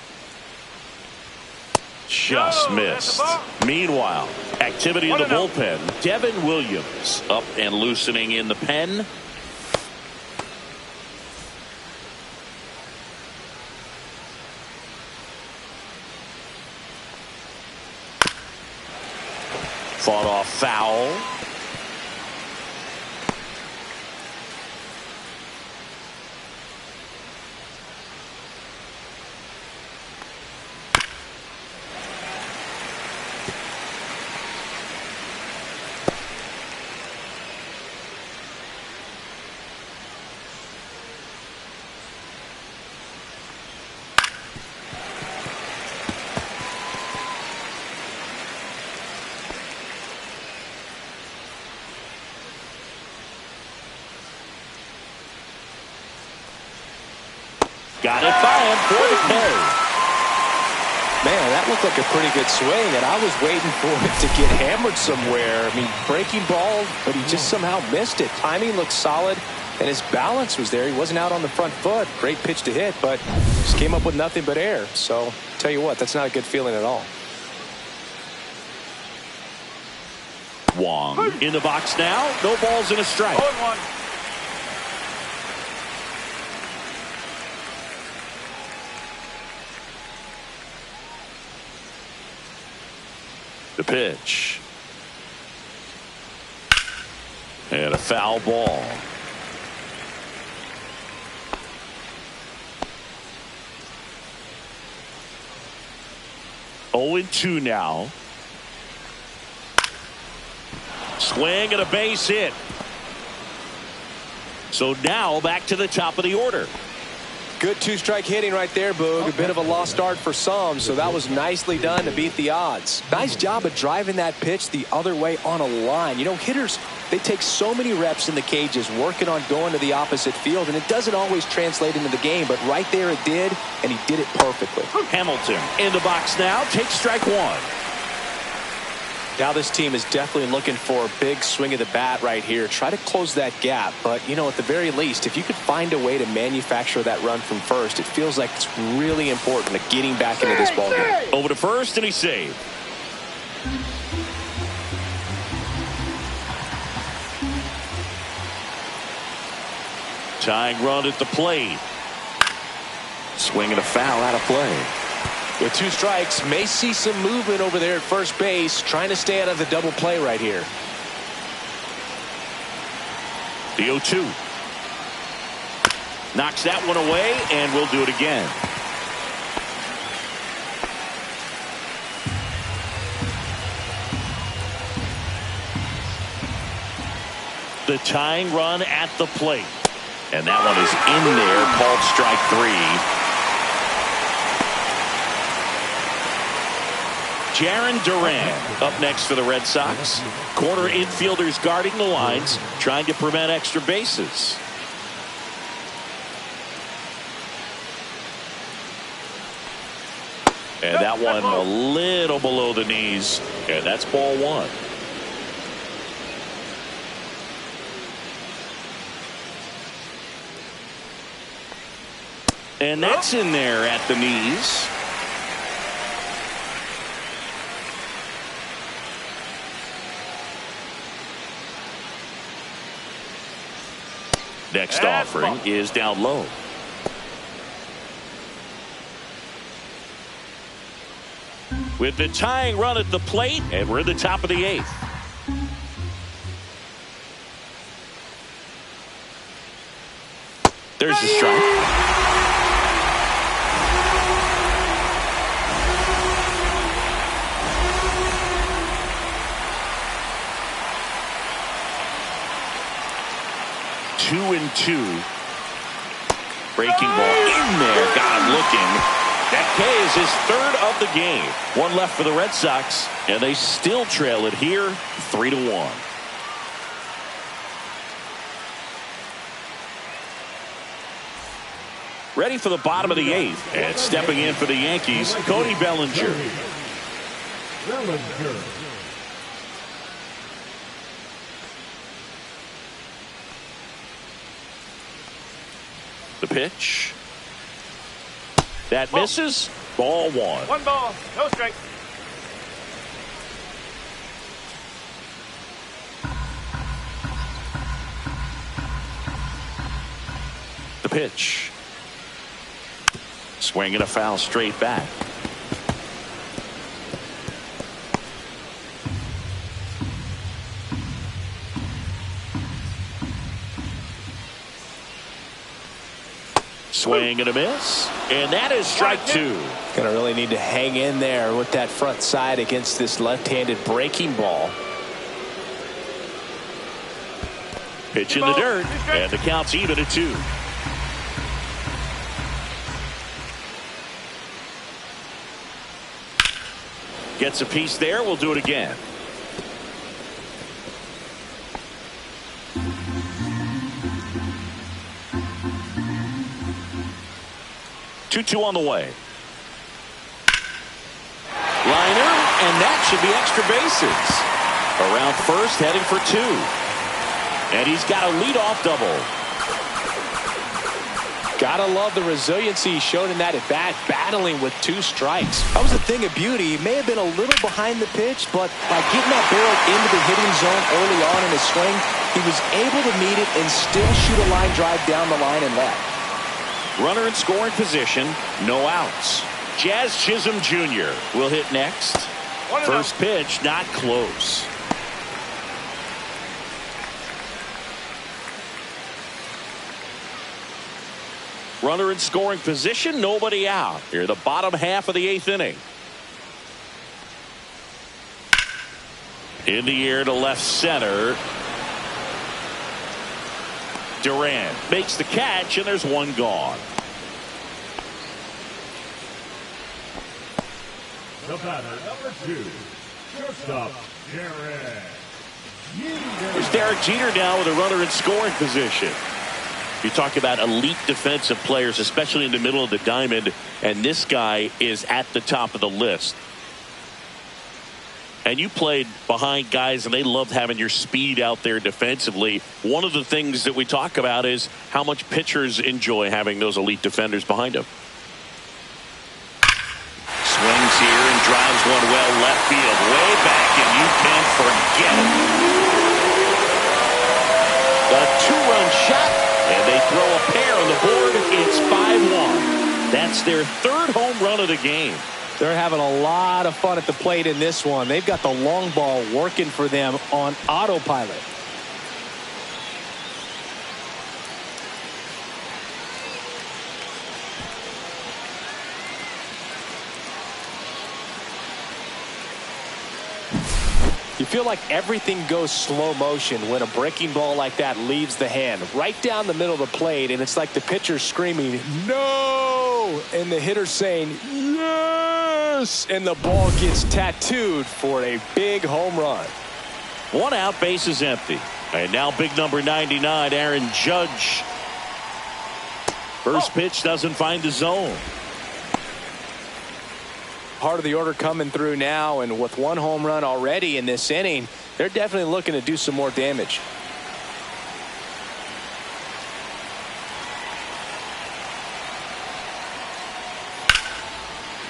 Just missed. Meanwhile, activity in the bullpen. Devin Williams up and loosening in the pen. Fought off foul. Got it by him for the K. Man, that looked like a pretty good swing, and I was waiting for it to get hammered somewhere. I mean, breaking ball, but he just somehow missed it. Timing looked solid, and his balance was there. He wasn't out on the front foot. Great pitch to hit, but just came up with nothing but air. So, tell you what, that's not a good feeling at all. Wong in the box now. No balls and a strike. 0-1. The pitch. And a foul ball. Oh and 2 now. Swing and a base hit. So now back to the top of the order. Good 2-strike hitting right there, Boog. A bit of a lost start for some, so that was nicely done to beat the odds. Nice job of driving that pitch the other way on a line. You know, hitters, they take so many reps in the cages working on going to the opposite field, and it doesn't always translate into the game, but right there it did, and he did it perfectly. Hamilton in the box now. Takes strike 1. Now this team is definitely looking for a big swing of the bat right here. Try to close that gap. But, you know, at the very least, if you could find a way to manufacture that run from first, it feels like it's really important to getting back into this ballgame. Over to first, and he saved. Tying run at the plate. Swinging a foul out of play. With 2 strikes, may see some movement over there at first base, trying to stay out of the double play right here. The 0-2. Knocks that one away, and we'll do it again. The tying run at the plate. And that one is in there, called strike 3. Jarren Duran up next for the Red Sox. Corner infielders guarding the lines, trying to prevent extra bases. And that one a little below the knees, and that's ball one. And that's in there at the knees. Next offering is down low. With the tying run at the plate, and we're at the top of the 8th. There's the strike. Two and two. Breaking ball in there. Got him looking. That K is his 3rd of the game. One left for the Red Sox, and they still trail it here 3-1. Ready for the bottom of the 8th, and stepping in for the Yankees, Cody Bellinger. The pitch. That misses. Ball one. 1 ball, no strike. The pitch. Swinging a foul straight back. Swing and a miss, and that is strike 2. Gonna really need to hang in there with that front side against this left-handed breaking ball. Pitch in the dirt, and the count's even at 2. Gets a piece there. We'll do it again. 2-2 on the way. Liner, and that should be extra bases. Around first, heading for 2. And he's got a leadoff double. Gotta love the resiliency he showed in that at bat, battling with 2 strikes. That was a thing of beauty. He may have been a little behind the pitch, but by getting that barrel into the hitting zone early on in his swing, he was able to meet it and still shoot a line drive down the line and left. Runner in scoring position, no outs. Jazz Chisholm Jr. will hit next. First pitch, not close. Runner in scoring position, nobody out. Here, the bottom half of the 8th inning. In the air to left center. Duran makes the catch, and there's one gone. The batter, number 2, shortstop, Derek. There's Derek Jeter now with a runner in scoring position. You talk about elite defensive players, especially in the middle of the diamond, and this guy is at the top of the list. And you played behind guys, and they loved having your speed out there defensively. One of the things that we talk about is how much pitchers enjoy having those elite defenders behind them. Swings here and drives one well left field, way back, and you can't forget it. A 2-run shot, and they throw a pair on the board. It's 5-1. That's their 3rd home run of the game. They're having a lot of fun at the plate in this one. They've got the long ball working for them on autopilot. You feel like everything goes slow motion when a breaking ball like that leaves the hand right down the middle of the plate, and it's like the pitcher screaming, "No!" and the hitter saying, "Yes!" reverse, and the ball gets tattooed for a big home run. One out, base is empty. And now big number 99, Aaron Judge. First pitch doesn't find the zone. Part of the order coming through now, and with one home run already in this inning, they're definitely looking to do some more damage.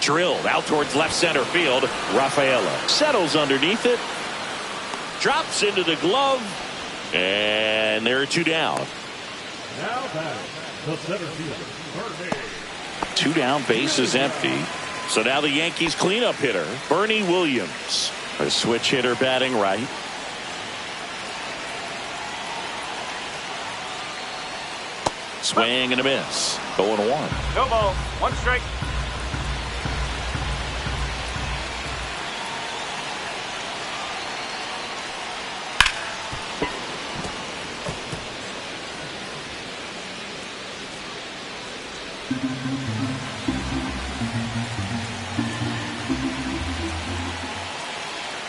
Drilled out towards left center field. Rafaela settles underneath it. Drops into the glove. And there are two down. Now batting the center fielder, Bernie. Two down, base is empty. So now the Yankees cleanup hitter, Bernie Williams. A switch hitter batting right. Swing and a miss. 0-1. No ball. One strike.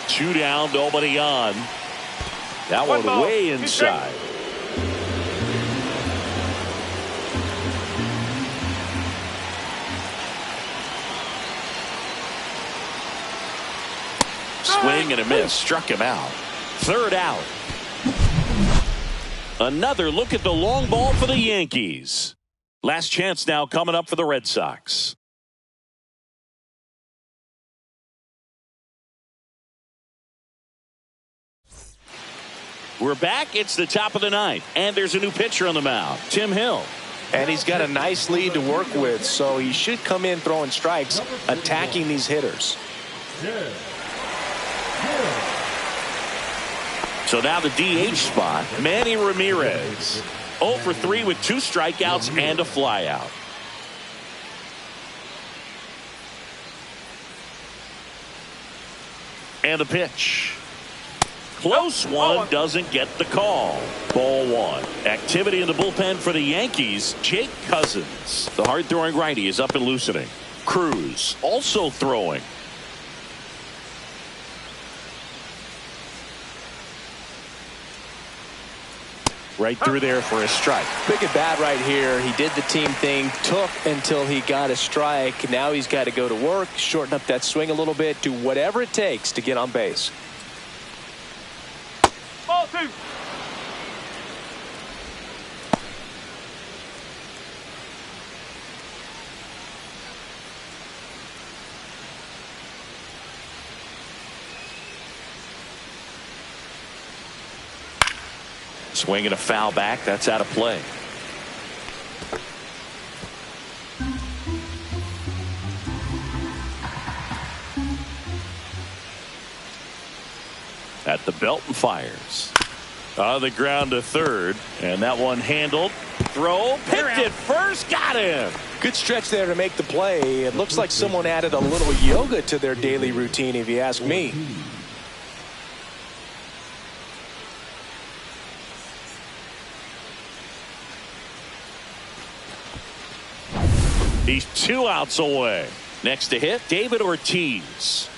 Two down, nobody on. That one ball, way two inside. Swing and a miss. Struck him out. Third out. Another look at the long ball for the Yankees. Last chance now coming up for the Red Sox. We're back. It's the top of the ninth, and there's a new pitcher on the mound, Tim Hill. And he's got a nice lead to work with, so he should come in throwing strikes, attacking these hitters. So now the DH spot, Manny Ramirez. 0 for 3 with 2 strikeouts and a flyout. And a pitch. Close one, doesn't get the call. Ball one. Activity in the bullpen for the Yankees. Jake Cousins, the hard-throwing righty, is up and loosening. Cruz also throwing. Right through there for a strike. Big at bat right here. He did the team thing, took until he got a strike. Now he's got to go to work, shorten up that swing a little bit, do whatever it takes to get on base. Ball two. Swing and a foul back. That's out of play. At the belt and fires. On the ground to third. And that one handled. Throw. Picked it first. Got him. Good stretch there to make the play. It looks like someone added a little yoga to their daily routine, if you ask me. He's 2 outs away. Next to hit, David Ortiz.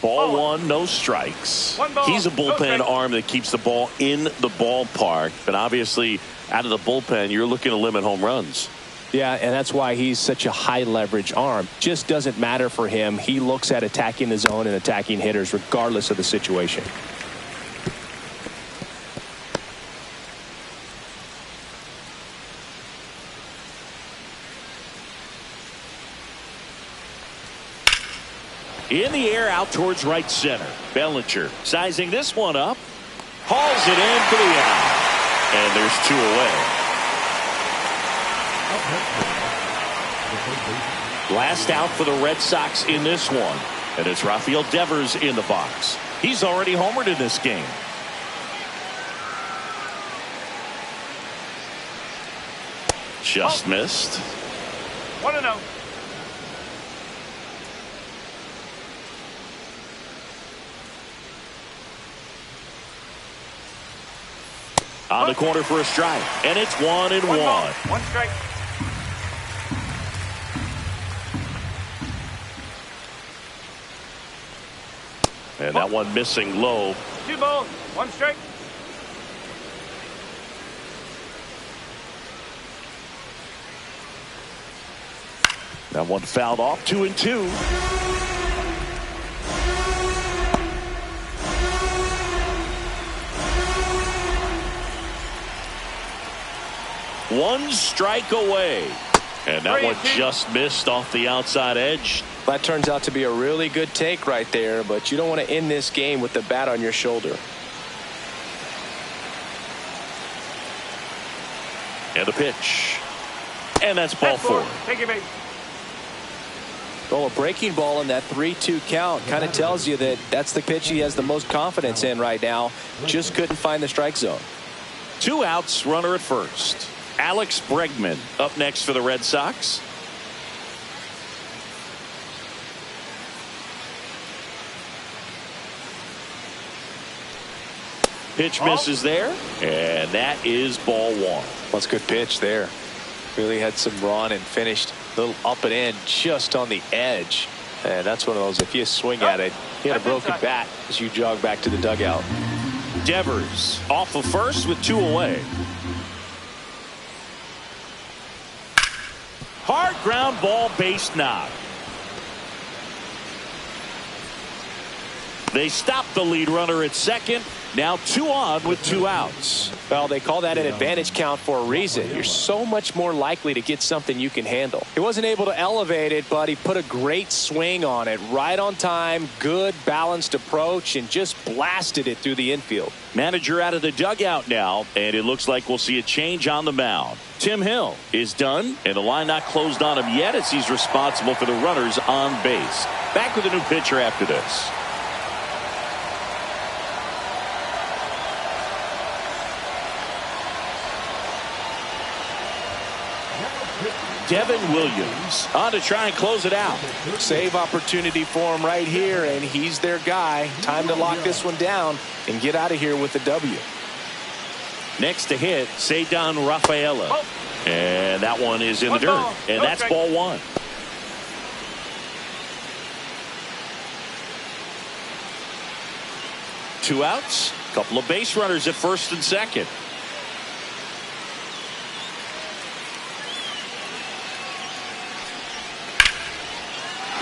Ball one, no strikes. He's a bullpen arm that keeps the ball in the ballpark. But obviously, out of the bullpen, you're looking to limit home runs. Yeah, and that's why he's such a high leverage arm. Just doesn't matter for him. He looks at attacking the zone and attacking hitters regardless of the situation. In the air out towards right center. Bellinger sizing this one up. Hauls it in for the out. And there's 2 away. Last out for the Red Sox in this one. And it's Rafael Devers in the box. He's already homered in this game. Just missed. 1-0. On the corner for a strike. And it's 1-1. One strike. And that one missing low. 2 balls, 1 strike. That one fouled off. 2-2. One strike away. And that one just missed off the outside edge. That turns out to be a really good take right there, but you don't want to end this game with the bat on your shoulder. And the pitch. And that's ball 4. Take your base. Well, a breaking ball in that 3-2 count kind of tells you that that's the pitch he has the most confidence in right now. Just couldn't find the strike zone. 2 outs, runner at first. Alex Bregman up next for the Red Sox. Pitch misses there, and that is ball 1. That's a good pitch there. Really had some run and finished a little up and in just on the edge. And that's one of those, if you swing at it, you had a broken bat as you jog back to the dugout. Devers off of first with 2 away. Hard ground ball, base knock. They stop the lead runner at second. Now 2 on with 2 outs. Well, they call that an advantage count for a reason. You're so much more likely to get something you can handle. He wasn't able to elevate it, but he put a great swing on it. Right on time, good balanced approach, and just blasted it through the infield. Manager out of the dugout now, and it looks like we'll see a change on the mound. Tim Hill is done, and the line not closed on him yet as he's responsible for the runners on base. Back with a new pitcher after this. Devin Williams on to try and close it out. Save opportunity for him right here, and he's their guy. Time to lock this one down and get out of here with the W. Next to hit, Cedar Rafaela. And that one is in the dirt. And that's ball 1. Two outs. Couple of base runners at first and second.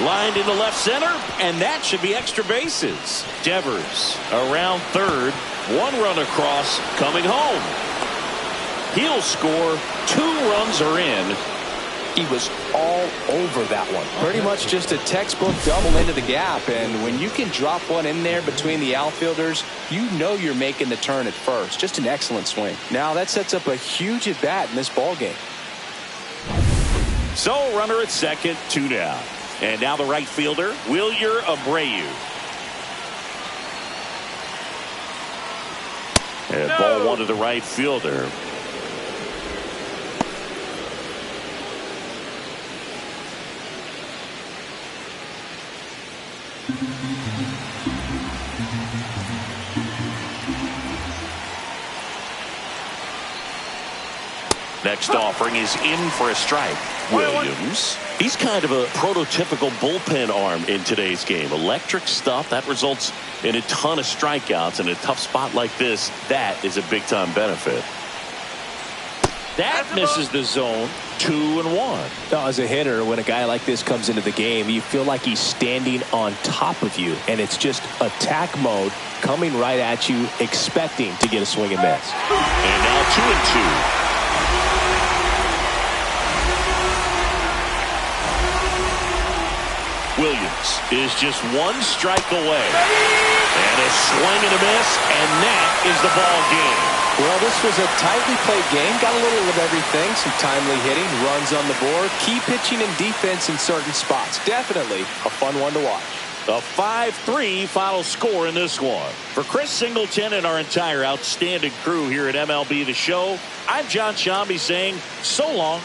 Lined into left center, and that should be extra bases. Devers around third. 1 run across, coming home. He'll score. 2 runs are in. He was all over that one. Pretty much just a textbook double into the gap, and when you can drop one in there between the outfielders, you know you're making the turn at first. Just an excellent swing. Now that sets up a huge at bat in this ball game. So runner at second, 2 down. And now the right fielder, Wilyer Abreu. And ball 1 to the right fielder. Next offering is in for a strike. Williams. He's kind of a prototypical bullpen arm in today's game. Electric stuff that results in a ton of strikeouts. In a tough spot like this, that is a big time benefit. That misses the zone. 2-1. Now, as a hitter, when a guy like this comes into the game, you feel like he's standing on top of you, and it's just attack mode coming right at you, expecting to get a swing and miss. And now 2-2. Williams is just 1 strike away. And a swing and a miss, and that is the ball game. Well, this was a tightly played game. Got a little of everything. Some timely hitting, runs on the board, key pitching and defense in certain spots. Definitely a fun one to watch. A 5-3 final score in this one. For Chris Singleton and our entire outstanding crew here at MLB The Show, I'm John Shambi saying so long.